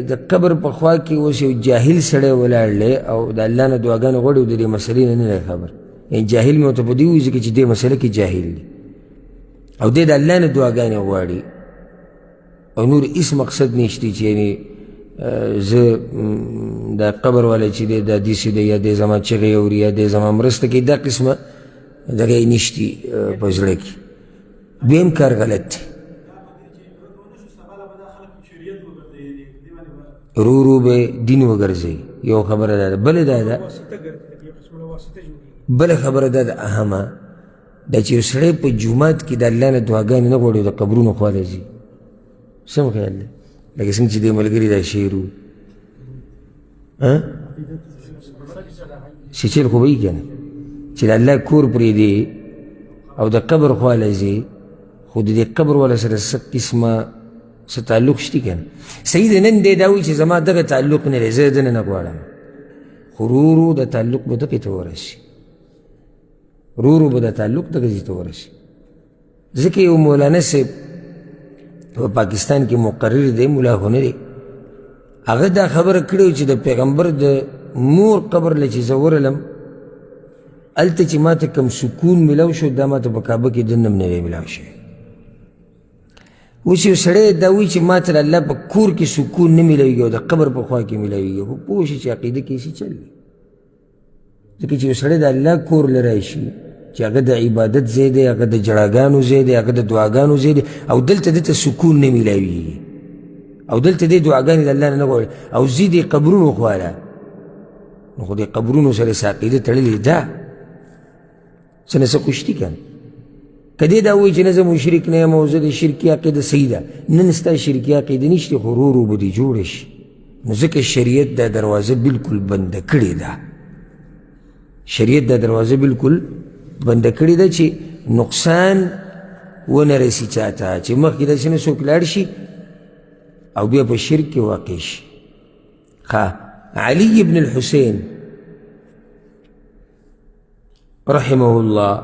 د قبر په خوا کې اوس یو جاهل سړی ولاړ دی او د الله نه دعاګانې غواړي او د دې مسلې نه نه دی خبر. یعنې جاهل مې ورته په دې وایي ځکه چې دې مسله کې جاهل دی او دی د الله نه دعاګانې غواړي او نور هېڅ مقصد نشته چې یعنې زه دا قبر والا چې دی دا داسې دی یا دی زما چغې اوري یا دی زما مرسته کوي، دا قسمه دغه یې نشتي په زړه کې. دویم کار غلط دی. رو رو به دین وګرځئ، یو خبره دا ده. بله خبره دا ده اهمه دا چې یو سړی په جومات کې د الله نه دعاګانې نه غواړي او د قبرونو خواله ځي. سم خیال دی؟ لکه څنګه چې دې ملګري دا شعر و سیچل خو به یي که نه چې د الله کور پرېږدي او د قبر خواله ځي، خو د دې قبر والا سره څه قسمه څه تعلق شته که نه. صحیح دی نن دی دا وایي چې زما دغه تعلق نه دی، زه د نه نه غواړم، خو ورو ورو د تعلق به دغې ته ورسي، ورو ورو به د تعلق دغه ځای ته ورسي. ځکه یو مولانا صاحب په پاکستان کې مقرر دی، ملا خو نه دی، هغه دا خبره کړې وه چې د پیغمبر د مور قبر له چې زه ورغلم هلته چې ما ته کوم سکون میلاو شو دا ما ته په کعبه کې دننه هم نه دی میلاو شوی. اوس یو سړی دا وایي چې ما ته د الله په کور کې سکون نه میلاویږي او د قبر په خوا کې میلاویږي، خو پوه شي چې عقیده کې هسې چل دی. ځکه چې یو سړی د الله کور له راشي چې هغه د عبادت ځای دی، هغه د جړاګانو ځای دی، هغه د دعاګانو ځای دی او دلته دې ته سکون نه میلاویږي او دلته دې دعاګانې د الله نه نه غواړي او ځي دې قبرونو خواله، نو خو دې قبرونو سره یې عقیده تړلې ده، څه نه څه کشتي که نه. که دې دا وایي چې نه زه مشرک نه یم او زه د شرکي عقیده صحیح ده، نن ستا شرکي عقیده نشته خو ورو ورو به دې جوړه شي. نو ځکه شریعت دا دروازه بالکل بنده کړې ده، شریعت دا دروازه بالکل بنده کړې ده چې نقصان ونه رسي چاته، چې مخکې داسې نه څوک لاړ شي او بیا په شرک کې واقع شي. علي بن الحسین رحمه الله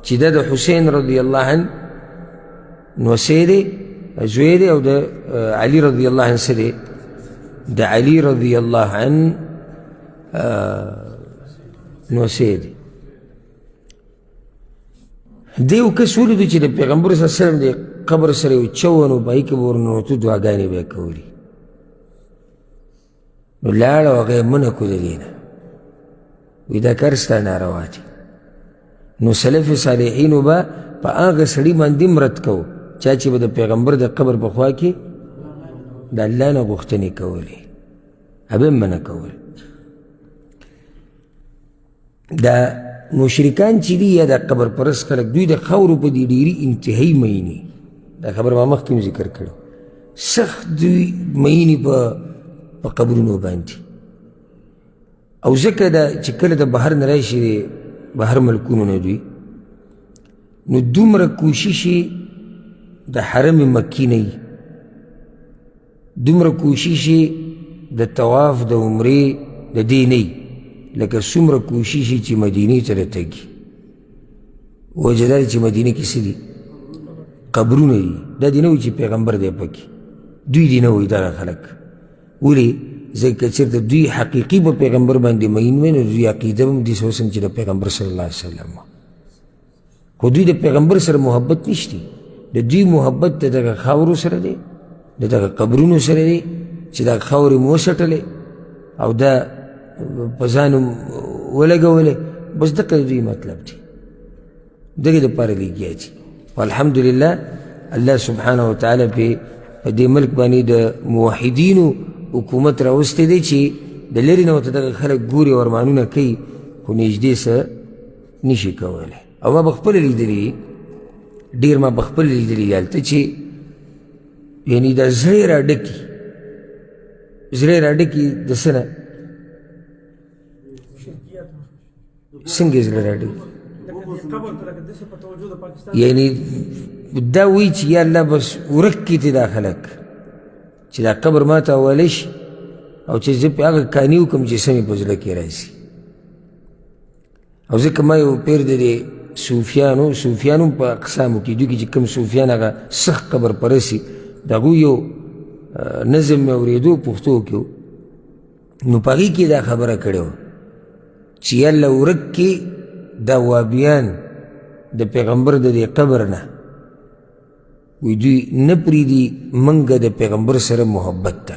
چې دا د حسین رضی الله عنه نوسی دی، زوی دی، او د علي رضی الله عنه څه دی؟ د علي رضی الله عنه نوسی دی. دی یو کس ولیدو چې د پیغمبر صلی الله علیه وسلم د قبر سره یو چون و په هغې کې به ورننوتو دعاګانې به یې کولې، نو لاړ او هغه یې منع کړو د دې نه، وایي دا کار ستا ناروا دی. نو سلف صالحینو به په هغه سړي باندې هم رد کوو چا چې به د پیغمبر د قبر په خوا کې د الله نه غوښتنې کولې، هغه هم منع کول. دا مشرکان چې دي یا د قبر پرست خلک دوی د خاورو په دې ډېري انتهایي مینې، دا خبر ما مخکې هم ذکر کړی، سخت دوی مینې په قبرونو باندې. او ځکه دا چې کله د بهر نه راشي بهر ملکونو نه دوی، نو دومره کوشش د حرم مکی نه وي، دومره کوشش د طواف د عمرې د دې نه وي لکه څومره کوشش چې مدینې ته راتګي. وجه دا چې مدینه کې څه دي؟ قبرونه دي. دا دې نه وایي چې پیغمبر دی پکې، دوی دې نه وایي دغه خلک. ولې؟ ځکه چېرته دوی حقیقي په پیغمبر باندې مین وی نو دوی عقیده به هم داسې اوسم چې د پیغمبر صلی الله علیه وسلم، خو دوی د پیغمبر سره محبت نشته، د دوی محبت د دغه خاورو سره دی، د دغه قبرونو سره دی چې دا خاورې مو وسټلې او دا په ځان ولګولې، بس دغه دوی مطلب دی، دغې دپاره لګیا دي. والحمدلله الله سبحانه وتعالی په دې ملک باندې د موحدینو حکومت راوستی دی چې د لرې نه ورته دغه خلک ګوري او ارمانونه کوي خو نږدې څه نشي کولی. او ما به خپله لیدلي ډېر، ما به خپله لیدلي هلته چې یعنې دا زړې راډکي، زړې راډکي د څه نه؟ څنګه زړه راډکي؟ یعنې دا وی چې یا الله بس ورک کړي ته دا خلک چې دا قبر ما ته حواله شي او چې زه پې هغه کاني وکړم چې څه مې په زړه کې راشي. او ځکه ما یو پیر د دې صوفیانو په اقسامو کې دوی کې چې کوم صوفیان هغه سخت قبر پرسي د هغوی یو نظم مې اورېدو پښتو کې نو په هغې کې دا خبره کړې وه چې یالله ورک کې دا وابیان د پیغمبر د دې قبر نه وی دوی نه پرېږدي منګه د پیغمبر سره محبت ته.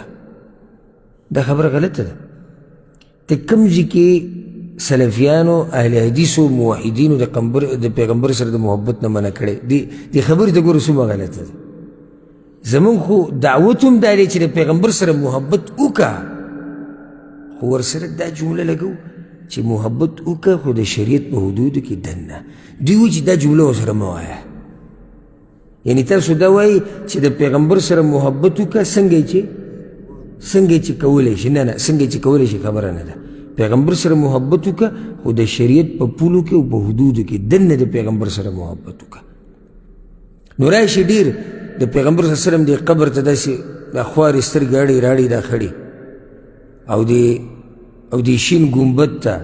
دا خبره غلطه ده. ته کوم ځای کې سلفیانو اهل حدیثو موحدینو د پیغمبر سره د محبت نه منع کړی دې خبرې ته ګوره څومره غلطه ده. زمونږ خو دعوت هم دا دی چې د پیغمبر سره محبت وکړه خو ورسره دا جمله لګو چې محبت وکړه خو د شریعت په حدودو کې دننه. دوی وایي چې دا جمله ورسره مه وایه. یعنې تاسو دا وایي چې د پیغمبر سره محبت وکړه څنګه چې کولی شي. نه څنګه چې کولی شي خبره نه ده. پیغمبر سره محبت وکړه خو د شریعت په پولو کې او په حدودو کې دننه د پیغمبر سره محبت وکړه. نو راشي ډېر د پیغمبر صلی الله علیه وسلم د قبر ته داسې دا خوارې سترګې اړې راړې دا خړې او د شین ګنبد ته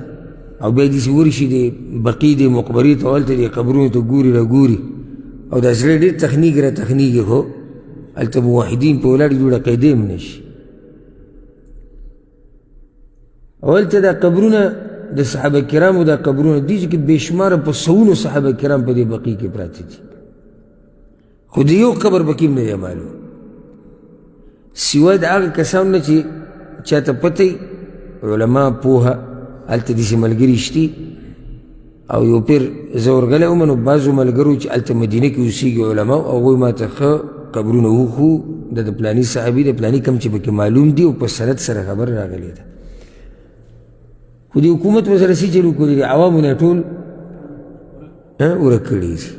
او بیا داسې ورشي د بقي د مقبرې ته هلته د قبرونو ته ګوري راګوري او دا زړه ډېر تخنیک را تخنیکي خو هلته موحدین په ولاړ جوړه قیدې هم نه شي. او هلته دا قبرونه د صحابه کرامو دا قبرونه دي چې بې شماره په سوونو صحابه کرام په دې بقي کې پراته دي خو د یو قبر بقي هم نه دی معلوم سوای د هغه کسانو نه چې چاته پته علما پوهه هلته داسې ملګري شتي او یو پیر زه ورغلی وم نو بعضو ملګرو چې هلته مدینه کې اوسېږي علماو هغوی ما ته ښه قبرونه وښو د پلاني صحابي د پلاني کم چې پکې معلوم دي او په سند سره خبر راغلی ده. خو د حکومت به سره څه چل وکړي د عوامو نه ټول ورک کړي دي.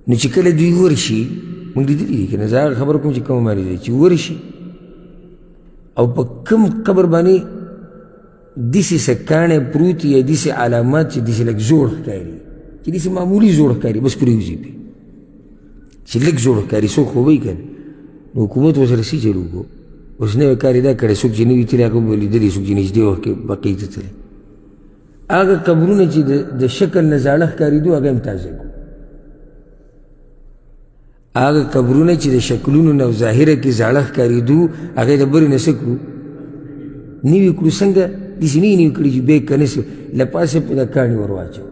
نو چې کله دوی ورشي موږ لیدلي دي که نه زه هغه خبره کوم چې کومه ما لیدلې چې ورشي او په کوم قبر باندې داسې سکاڼی پروت یا داسې علامات چې داسې لږ زوړ ښکاري چې داسې معمولي زوړ ښکاري بس پرېوځي پې چې لږ زوړ ښکاري څوک خو وایي که نه نو حکومت ورسره څه چل وکړو. اوس نوی کار یې دا کړی څوک چې نه وي تللی هغه به لیدلي څوک چې نږدې وخت کې بقۍ ته تللی هغه قبرونه چې د شکل نه زاړه ښکارېدو هغه هم تازه کړو. هغه قبرونه چې د شکلونو نه ظاهره کې زاړه ښکارېدو هغه یې د برې نه څه کړو نوي کړو. څنګه داسې نه یې نوي کړي چې بیا که نه له پاسه پې د کاڼي ور واچول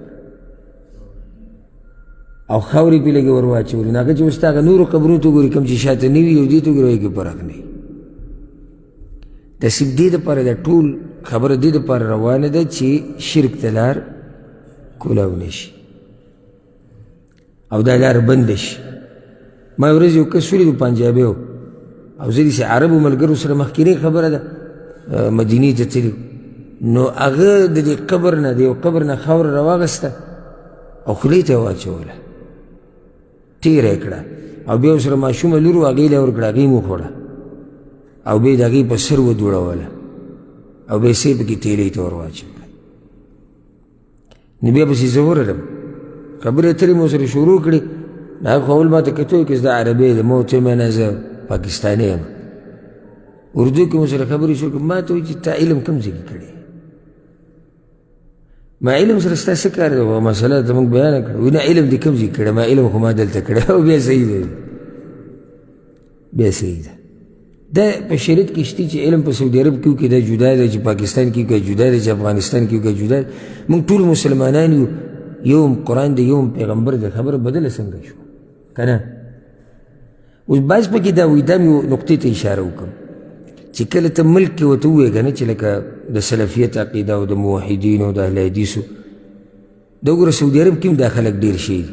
او خاورې پې لږې ور واچولې نو هغه چې اوس ته هغه نورو قبرونو ته وګورې کوم چې شاته نه وي او دې ته وګورې هغې کې فرق نه وي. داسې دې دپاره دا ټول خبره دې دپاره روانه ده چې شرک ته لار کولاو نه شي او دا لار بنده شي. ما یو ورځ یو کس ولیدو پنجابی و او زه داسې عربو ملګرو سره مخکینۍ خبره ده مدینې ته تلي نو هغه د دې قبر نه د یو قبر نه خاوره راواغسته او خولې ته یې واچوله تېره یې کړه او بیا ورسره ماشومه لور و هغې له یې ورکړه هغې مو خوړه او بیا د هغې په سر ودوړوله او بیا یې پکې تیلۍ ته ور واچوله. نو بیا پسې زه ورغلم خبرې اترې مو سره شروع کړې هغه خو اول ما ته کتو که زه عربی یم ما ورته ویل نه زه پاکستاني یم اردو کې مو سره خبرې شروع کړې ما ته وایي چې تا علم کوم ځای کې کړی ما علم سره ستا څه کار دی مسله ته موږ بیانه کړه وایي نه علم دې کوم ځای کې کړی ما علم خو ما دلته کړی او بیا صحیح دی بیا صحیح ده. دا په شریعت کې شته چې علم په سعودي عرب کې وکړي دا جدا دی چې پاکستان کې وکړي جدا دی چې افغانستان کې وکړي جدا دی. موږ ټول مسلمانان یو یو قرآن دی یو پیغمبر دی خبره بدله څنګه شو که نه. اوس بعض پکې دا وایي دا مې نقطې ته اشاره وکړم چې کله ته ملک کې ورته ووایې که نه چې لکه د سلفیت عقیده او د موحدینو او د اهل حدیثو دا وګوره سعودي عرب کې هم دا خلک ډېر شي دي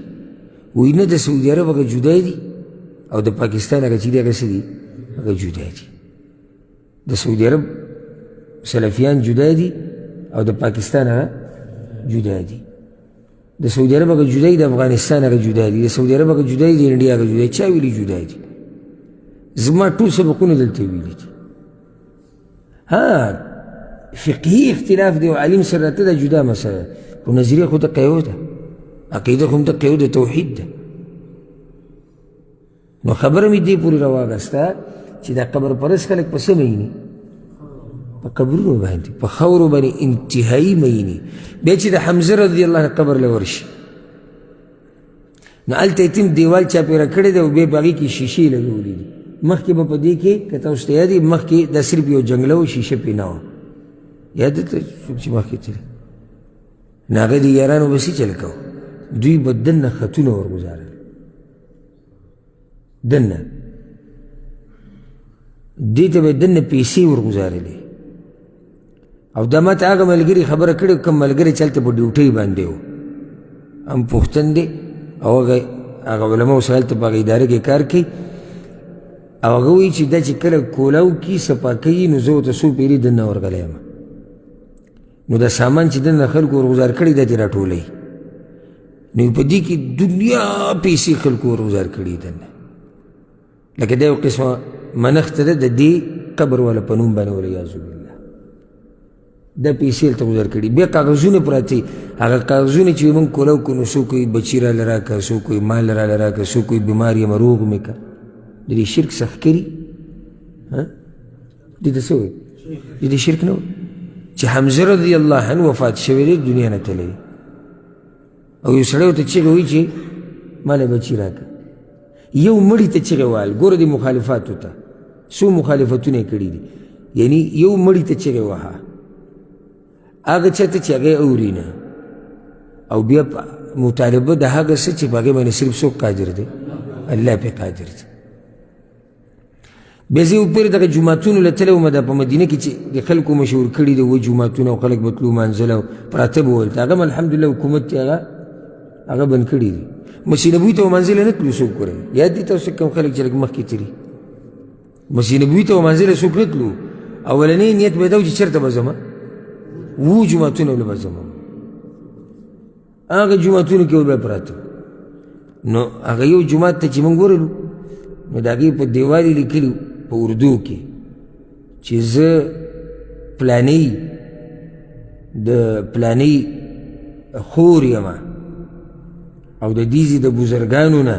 وایي نه د سعودي عرب هغه جدا دي او د پاکستان هغه چې دي هغه څه دي هغه جدا دي. د سعودي عرب سلفیان جدا دي او د پاکستان هغه جدا دي. د سعودي عرب هغه جدا دي د افغانستان هغه جدا دي د سعودي عرب هغه جدا دي د انډیا هغه جدا دي. چا ویلي جدا دي؟ زما ټول سبقونه دلته ویلي دي. ها فقهي اختلاف دی او عالم سره راته دا جدا مسله خو نظریه خو دقه یو ده عقیده خو هم دقه یو ده توحید ده نو خبره مې دې پورې راواغسته چې دا قبر پرست خلک په څه میني؟ په قبرونو باندې، په خاورو باندې انتهایي میني. بیا چې د حمزه رضی الله عنه قبر له ورشي نو هلته یې تیم دیوال چاپېره کړی دی او بیا په هغې کې شیشې لګولي دي. مخکې به په دې کې که تاسو ته یاد وي مخکې دا صرف یو جنګله و، شیشه پرې نه وه. یاد درته څوک چې مخکې تلي نو هغه د یارانو به څه چل کوو، دوی به دننه خطونه ورګزارل، دننه دې ته به دننه پیسې ورګزارلې. او دا ماته هغه ملګري خبره کړې کوم ملګری چې هلته په ډیوټۍ باندې و، هم پښتن دی او هغه علماو سره هلته په هغه اداره کې کار کوي. او هغه وایي چې دا چې کله کولاو کې صفا کوي نو زه ورته څو پیرې دننه ورغلی یم، نو دا سامان چې دننه خلکو ورګزار کړي دا دې راټولوي. نو په دې کې دنیا پیسې خلکو ورګزار کړي دننه، لکه دا یو قسمه منښته ده د دې قبر والا په نوم باندې والعیاذ بالله دا پیسې هلته ګزار کړي. بیا کاغذونه پراته دي، هغه کاغذونه چې موږ کولاو کړو نو څوک وایي بچي راله راکړه، څوک وایي مال راله راکړه، څوک وایي بیمار یم روغ مې کړه. د دې شرک سخت کړي، دې ته څه وایي؟ د دې شرک نه وایي چې حمزه رضی الله عنه وفات شوی دی، دنیا نه تللی او یو سړی ورته چیغې وایي چې ماله بچي راکړه. یو مړي ته چیغې وهل، ګوره د مخالفاتو ته څو مخالفتونه یې کړي دي. یعنی یو مړي ته چیغې وهه هغه چا ته چې هغه اوري نه، او بیا مطالبه د هغه څه چې په هغې باندې صرف څوک قادر دی؟ الله پې قادر دی. بیا زه یو پورې دغه جوماتونو له تللی وم، دا په مدینه کې چې د خلکو مشهور کړي د اووه جوماتونه او خلک به تلو مانځل او پراته به ول، هغه هم الحمدلله حکومت چې هغه بند کړي دي. مسجد نبوي ته ومانځلی نه تلو څوک. ګورئ یاد دي تاسو کوم خلک چې لږ مخکې تلي مسجد نبوي ته ومانځلی څوک نه تلو. اولنی نیت به دا و چې چېرته به ځم، اووه جوماتونه به ځم، هغه جوماتونو کې به پراته. نو هغه یو جومات ته چې موږ ورلو نو د هغې په دیوال یې لیکلي په اردو کې چې زه پلانۍ د پلانۍ خور یم او د دې ځای د بزرګانو نه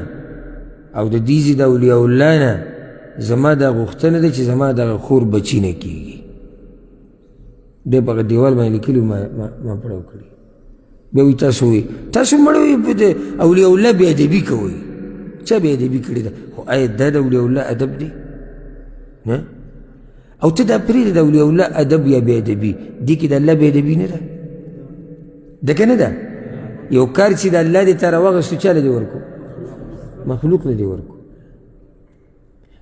او د دې ځای د اولیاء الله نه زما دا غوښتنه ده چې زما دغه خور بچي نه کېږي. دی په هغه دیوال باندې لیکلي ما پړاو کړي. بیا وایي تاسو وایي تاسو مړوئ په د اولیاء الله بې ادبي کوئ. چا بې ادبي کړې ده؟ خو آیا دا د اولیاء الله ادب دی؟ نه. او ته دا پرېږده د اولیاء الله ادب یا بې ادبي، دې کې د الله بې ادبي نه ده؟ ده که نه ده؟ یو کار چې د الله دې ته راواغستو چا له دې ورکو؟ مخلوق له دې ورکو.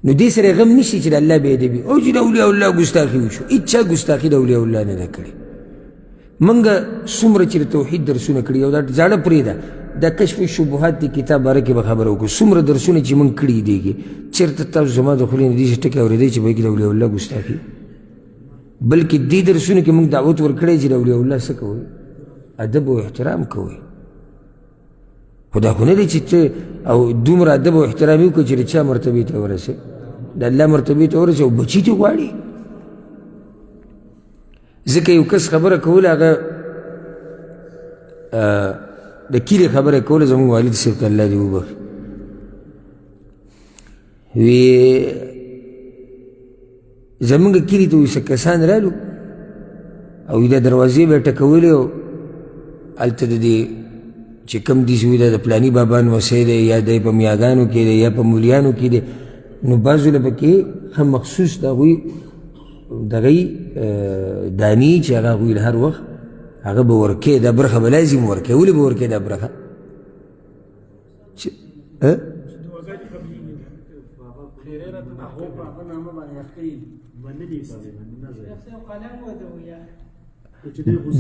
نو دې سره غم نشي چې د الله بې ادبي او چې د اولیاء الله ګستاخي وشو. هېچا ګستاخي د اولیاء الله نه ده کړې. منګه څومره چې د توحید درسونه کړي او دا زاړه پرېږده، دا کشف شبهات دی کتاب باره کې به خبره وکړو. څومره درسونه چې موږ کړي دیږي، چېرته تاسو زما د خولې نه داسې ټکي اورېدی چې به کې د اولیاء الله ګستاخي؟ بلکې دې درسونو کې موږ دعوت ورکړی چې د اولیاء الله څه کوئ؟ ادب او احترام کوئ. خو دا خو نه دی چې ته او دومره ادب او احترام یې وکړه چې د چا مرتبې ته ورسې، د الله مرتبې ته ورسې او بچي ته غواړي. ځکه یو کس خبره کوله، هغه د کلي خبره کوله، زموږ والد صاحب ته الله دې وبخي، وی زموږ کلي ته څه کسان رالو او دا دروازې به یې ټکولې او هلته د دې چې کوم دي چې وایي دا د پلاني بابا نمسی دی یا دی په میاګانو کې دی یا په مولیانو کې دی، نو بعضو له پکې ښه مخصوص د هغوی دغه دانې چې هغه هغوی له هر وخت هغه به ورکې، دا برخه به لازم ورکې. ولې به ورکې دا برخه؟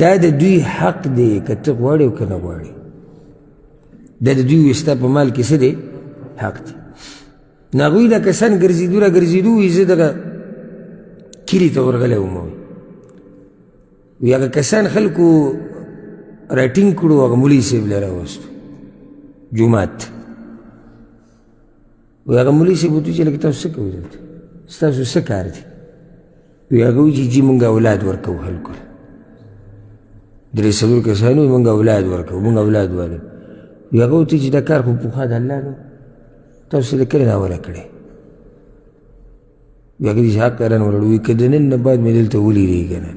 دا د دوی حق دی که ته غواړې او که نه غواړې. دا د دوی ستا په مال کې څه دی؟ حق دی. نو هغوی دا کسان ګرځېدو را ګرځېدو وایي زه دغه کلي ته ورغلی وم. وی هغه کسان خلکو راټینګ کړو، هغه مولوي صاحب له راوستو جومات. وی هغه مولوي صاحب ورته ویل چې لکه تاسو څه کوئ دلته؟ ستاسو څه کار دی؟ وی هغه وایي چې جي مونږ اولاد ورکوو خلکو له. درې څلور کسانو وایي مونږ اولاد ورکوو، مونږ اولاد والو. وی هغه ورته چې دا کار خو پخوا د الله نه تاسو د کله ناوله کړی بیا که داسې حق رانه ولاړ وي که د نن نه بعد مې دلته ولیدې که نه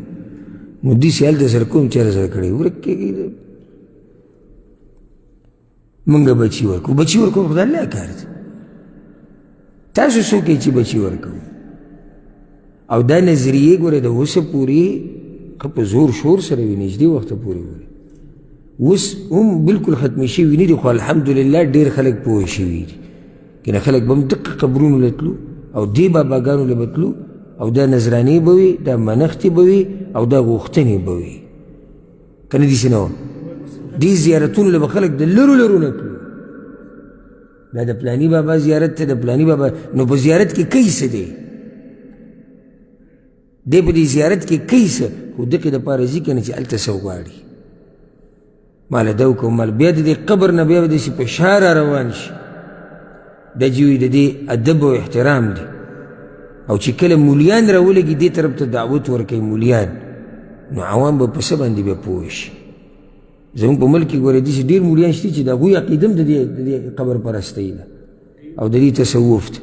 نو داسې هلته سره کوم چېرې سره کړی ورک کېږي مونږ بچي ورکو بچي ورکو خو د الله کار دی تاسو څوک یې چې بچي ورکوو او دا نظریې ګوره د اوسه پورې ښه په زور شور سره وي نږدې وخته پورې ګورې اوس هم بلکل ختمې شوي نه دي خو الحمدلله ډېر خلک پوه شوي دي کنه خلک به هم دقه قبرونو له تلو او دې باباګانو له به تلو او دا نظرانې به وي دا منښتې به وي او دا غوښتنې به وي که نه داسې نه وه دې زیارتونو له به خلک د لرو لرو نه تلو دا د پلاني بابا زیارت ته د پلاني بابا نو په زیارت کې کوي څه دی دی په دې زیارت کې کوي څه خو دقې دپاره ځي که نه چې هلته څه وغواړي ماله دا وکړو مال بیا د دې قبر نه بیا به داسې په شا را روان شي دا چې وي د دې ادب او احترام دی او چې کله مولیان راولګي دې طرف ته دعوت ورکوي مولیان نو عوام به په څه باندې بیا پوه شي زموږ په ملک کې ګورې داسې ډېر مولیان شته چې د هغوی عقیده هم د دې قبر پرستۍ ده او د دې تصوف ده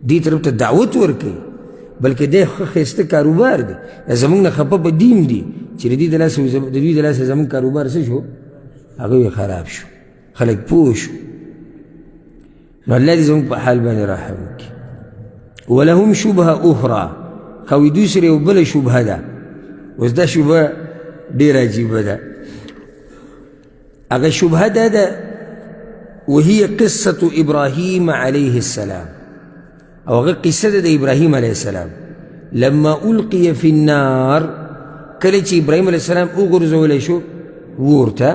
دې طرف ته دعوت ورکوي بلکې دی ښه ښایسته کاروبار دی زموږ نه خفه په دین دي چې د دوی د لاسه زموږ کاروبار څه شو هغه یې خراب شو خلک پوه شو نو الله دې زموږ په حال باندې رحم وکړي ولهم شبهه اخرى خو دوی سره یو بله شبهه ده اوس دا شبهه ډېره عجیبه ده هغه شبهه دا ده وهي قصة إبراهيم عليه السلام او هغه قصه ده د ابراهیم علیه السلام لما القي في النار کله چې ابراهیم علیه السلام وغورځولی شو اور ته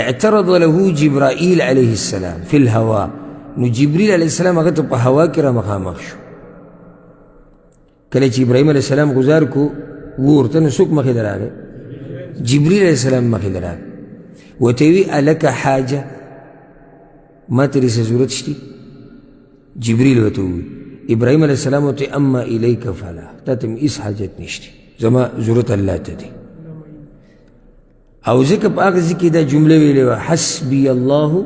اعترض له جبرائیل علیه السلام في الهوا نو جبریل علیه السلام هغه ته په هوا کې را مخامخ شو کله چې ابراهیم علیه السلام گزار کو اور ته نو څوک مخې ته راغی جبریل علیه السلام مخې ته راغی ورته وی الک حاجه ما ترې څه ضرورت شته جبریل ورته وویل ابراهیم علیه السلام ورته اما الیک فلا تا ته مې هېڅ حاجت نشته زما ضرورت الله ته دی او ځکه په هغه ځای کې دا جمله ویلې وه حسبي الله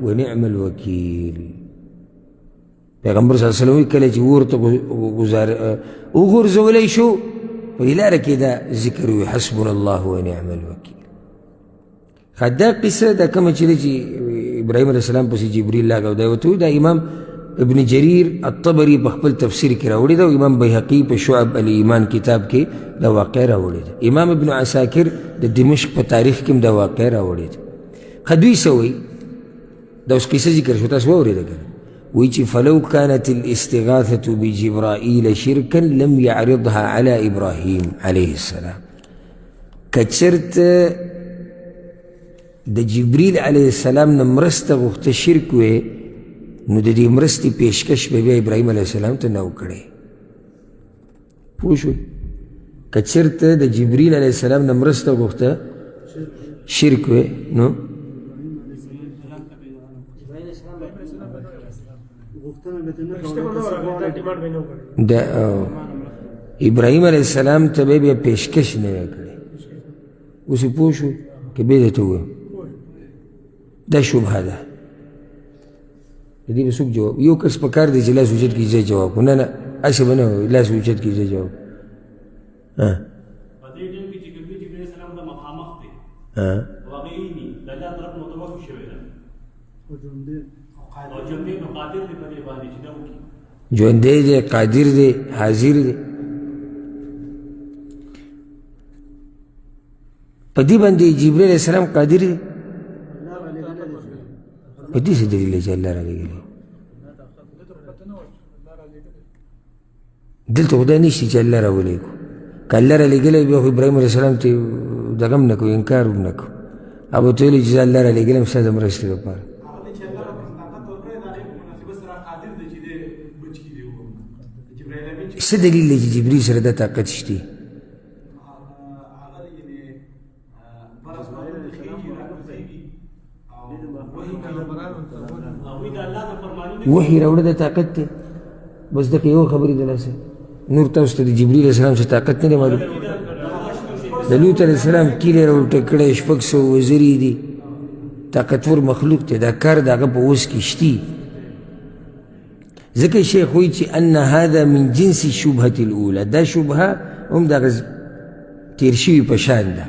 ونعم الوکیل پیغمبر صلی الله علیه وسلم کله چې اور ته وغورځولی شو په دې لاره کې دا ذکر وي حسبنا الله ونعم الوکیل دا قصه دا کومه چې دی چې ابراهیم علیه السلام پسې جبریل لاګ او دا ورته وایي دا امام ابن جریر الطبری په خپل تفسیر کې راوړی ده او امام بیهقي په شعب الایمان کتاب کې دا واقع راوړی ده امام ابن عساکر د دمشق په تاریخ کې هم دا واقع راوړی ده ښه دوی څه وایي دا اوس قصه ذکر شو تاسو واورېده که نه وایي چې فلو كانت الاستغاثة بجبرائیل شرکا لم يعرضها على ابراهیم علیه السلام که چېرته د جبریل علیه السلام نه مرسته غوښته شرک وی نو د دې مرستې پیشکش به بیا ابراهیم علیه السلام ته نه و کړی پوه شوئ که چېرته د جبریل علیه السلام نه مرسته غوښته شرک وی نو د ابراهیم علیه السلام ته به بیا پیشکش نه وی کړی اوس یې پوه شو که بیا درته ووایم دا شبهه ده د دې به څوک جواب یو کس په کار دی چې لاس اوچت کړي ځای جواب کړو نه نه هسې به نه وایي لاس اوچت کړي ځای جواب په دې ټیم کې چې جبریل علیه السلام ته مخامخ دی هغه یې ویني د الله طرف نه ورته وحي شوی ده او ژوندی نو قادر دی په دې باندې چې دا وکړي ژوندی دی قادر دی حاضر دی په دې باندې جبریل علیه السلام قادر دی په دې څه دلیل دی چې الله رالیږلی دلته خو دا نشته چې الله راولېږو که الله رالیږلی بیا خو ابراهیم علیه السلام ته دغه هم نه کوو انکار هم نه کوو هغه به ورته ویلي چې زه الله رالیږلی یم ستا د مرستې لپاره څه دلیل دی چې جبریل سره دا طاقت شته وحی راوړه د طاقت دی بس دغه یو خبرې د لاسه نور تاسو ته د جبریل علیه السلام څخه طاقت نه دی معلوم د لوط علیه السلام کیلې راوټه کړی 600 وزرې دي طاقتور مخلوق دی دا کار د هغه په اوس کې شتي ذکر شیخ ہوئی چی ان هذا من جنس شبهة الاولى دا شبهه هم دا غز تیرشوی پشان دا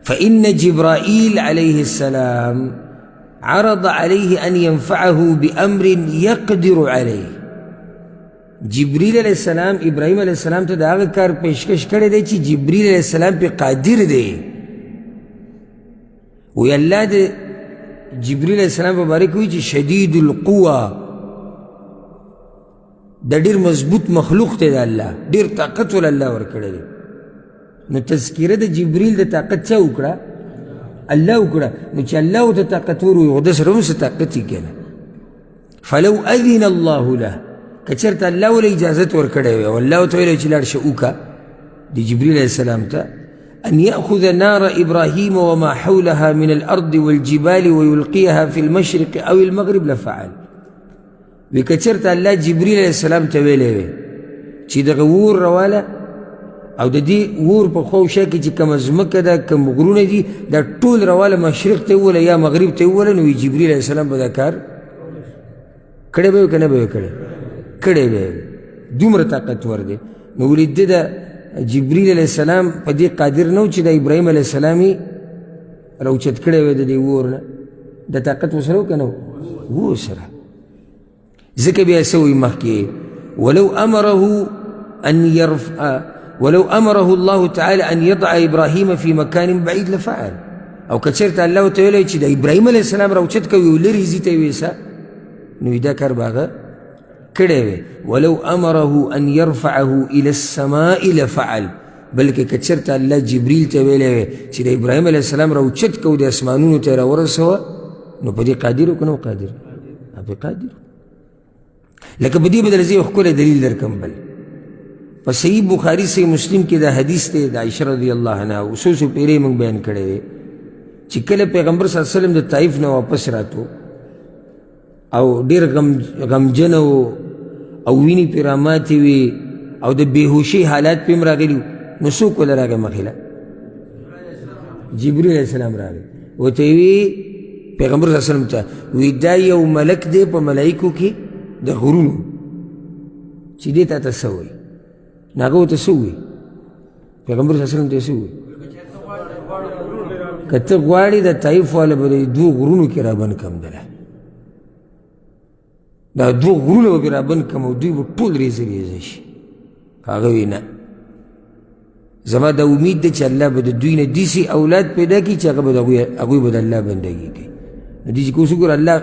فإن جبرائيل عليه السلام عرض عليه أن ينفعه بأمر يقدر عليه جبریل علیہ السلام ابراہیم علیہ السلام تا دا آغا کار پیشکش کرے دے چی جبریل علیہ السلام پہ قادر دے وی اللہ دے جبریل علیہ السلام پہ بارک ہوئی چی شدید القوہ دا دیر مضبوط مخلوق تے دا اللہ دیر طاقت والا اللہ ورکڑے دے نو تذکیرہ دا جبریل دا طاقت چا اکڑا اللہ اکڑا نو چا اللہ دا طاقت وروی غدس رون سے طاقت ہی کہنا فلو اذن اللہ لہ کچرت اللہ والا اجازت ورکڑے ہوئے واللہ تعالی چلار شعوکا دی جبریل علیہ السلام تا ان یأخذ نار ابراہیم وما حولها من الارض والجبال ويلقيها في المشرق او المغرب لفعل وی کچرت اللہ جبریل علیہ السلام تا ویلے ہوئے چی دا غور روالا او دا دی وور پا خوشا کی چی کم ازمک دا کم غرون دی دا طول روالا مشرق تاولا یا مغرب تاولا نوی جبریل علیہ السلام با دا کار کڑے بے کنے بے کڑے کڑے بے دومر طاقت وردے نو ولید دا جبریل علیہ السلام پا دی قادر نو چی دا ابراہیم علیہ السلامی روچت کڑے بے دا دی وورنا دا طاقت وسرو کنو وہ سرا ذکر بی ایسوی محکی ولو أمره الله تعالى أن يضع إبراهيم في مكان بعيد لفعل أو كتشرت الله تعالى يتشد إبراهيم عليه السلام روشتك ويولي زيته ويسا نويدا كرباغا كده ولو أمره أن يرفعه إلى السماء لفعل بل كتشرت الله جبريل تعالى يتشد إبراهيم عليه السلام روشتك ودي أسمانون تيرا ورسوا نو بدي قادر وكنو قادر أبي قادر لكن بدي بدل زي وحكولة دليل در كمبل پس صحیح بخاری سے مسلم کی دا حدیث تے دا عائشہ رضی اللہ عنہ اسوسو پیرے منگ بیان کردے دے چکل پیغمبر صلی اللہ علیہ وسلم دا طائف نو واپس راتو او دیر غمجن او وینی پیراماتی وی او دا بیہوشی حالات پیم را گلیو نسوک والا را گا مخیلا جبریل علیہ السلام را گا وہ تیوی پیغمبر صلی اللہ علیہ وسلم تا وی دا یو ملک دے پا ملائکو کی دا غرونو چی دیتا تسوئی ناگو تسوئی پیغمبر صلی اللہ علیہ وسلم تسوئی کتا غواری دا طائف والا بدا دو غرونو کی رابن کم دلا دا دو غرونو کی رابن کم و دوی با طول ریز ریزش کاغوی نا زما دا امید دا چا اللہ بدا دوی نا دیسی اولاد پیدا کی چا اگوی بدا اللہ بندگی کی دیجی کو سکر اللہ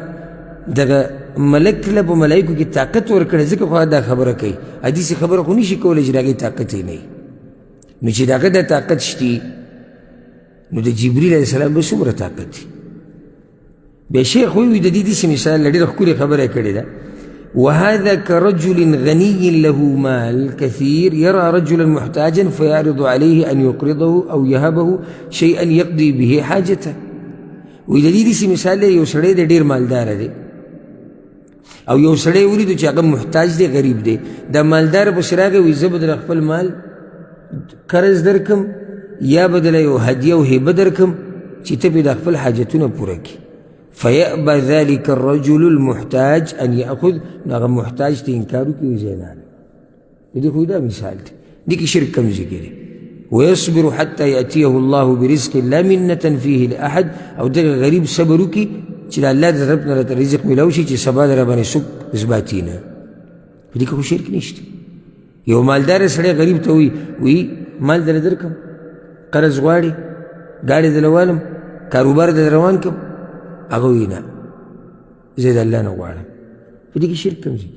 دا ملک لب و ملائکو کی طاقت ورکڑے ذکر خواہ دا خبر کئی حدیث خبر خونی شکول اجراگی طاقت ہی نہیں نو چی دا طاقت شتی نو دا جبریل علیہ السلام بس عمر طاقت تھی بے شیخ ہوئی دا دیسی مثال لڑی رخکولی خبر کردے دا وهذا كرجل غني له مال كثير يرى رجلا محتاجا فيعرض عليه أن يقرضه أو يهبه شيئا يقضي به حاجته وإذا دیسی مثال لے یو سڑے دے دیر مالدار دے او یو سڑے اولی دو چاگم محتاج دے غریب دے دا مالدار بسراغے وی زبد رخپل مال قرض درکم یا بدل یو حدیه و حیبه درکم چی تبی دا خپل حاجتون پورا کی فیأبا ذالک الرجل المحتاج ان یأخذ ناغا محتاج تی انکارو کی وزینانا دی خوی دا مثال تی دی کی شرک کم ذکر ويصبر حتى يأتيه الله برزق لا منة فيه لأحد او دا غریب صبرو کی چلا اللہ دا ربنا لتا رزق ملوشی چی سبا دا ربانی سب اثباتینا دی که خو شرک نیشتی یو مالدار سڑے غریب تا وی مال دل درکم قرض غواړي گاڑی دلوالم کاروبار د روان کم اگوی نا زید اللہ نا غواړم په دې کې شرک کوم ځای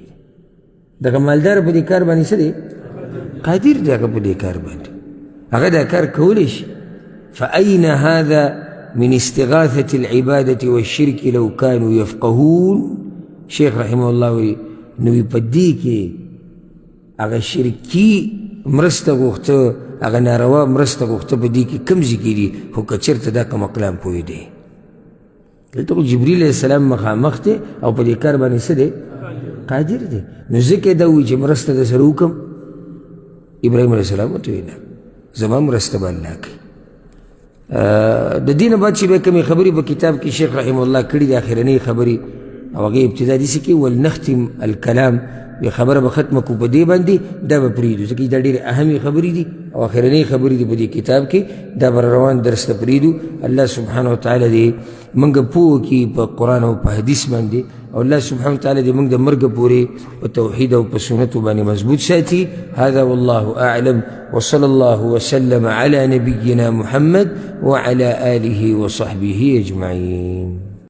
دغه مالدار په دې کار باندې څه دی قادر دی هغه په دې کار باندې هغه دا کار کولی شي فأين هذا من استغاثة العبادة والشرك لو كانوا يفقهون شیخ رحمه الله نوی په دې کې هغه شرکی مرسته غوښته اگر ناروا مرسته غوښته په دې کې کم ذکر دي خو که چېرته دا کم اقلام پوه دی دلته خو جبریل علیه السلام مخامخ دی او په دې کار باندې څه دی قادر دی نو ځکه دا وایي چې مرسته د سره وکړم ابراهیم علیه السلام ورته ویل زما مرسته به الله کوي د دې نه بعد چې به کومې خبرې په کتاب کې شیخ رحمه الله کړي دي اخرنۍ خبرې او هغې ابتدا داسې کې ولنختم الکلام بیا خبره به ختمه کړو په دې باندې دا به پرېږدو ځکه دا ډېرې اهمې خبرې دي او اخرنۍ خبرې دي په دې کتاب کې دا به روان درس ته پرېږدو الله سبحانه وتعالی دې موږ پوه کړي په قرآن او په حدیث باندې او الله سبحانه وتعالی دې موږ د مرګه پورې په توحید او په سنتو باندې مضبوط ساتي هذا والله أعلم وصلى الله وسلم على نبينا محمد وعلى آله وصحبه أجمعين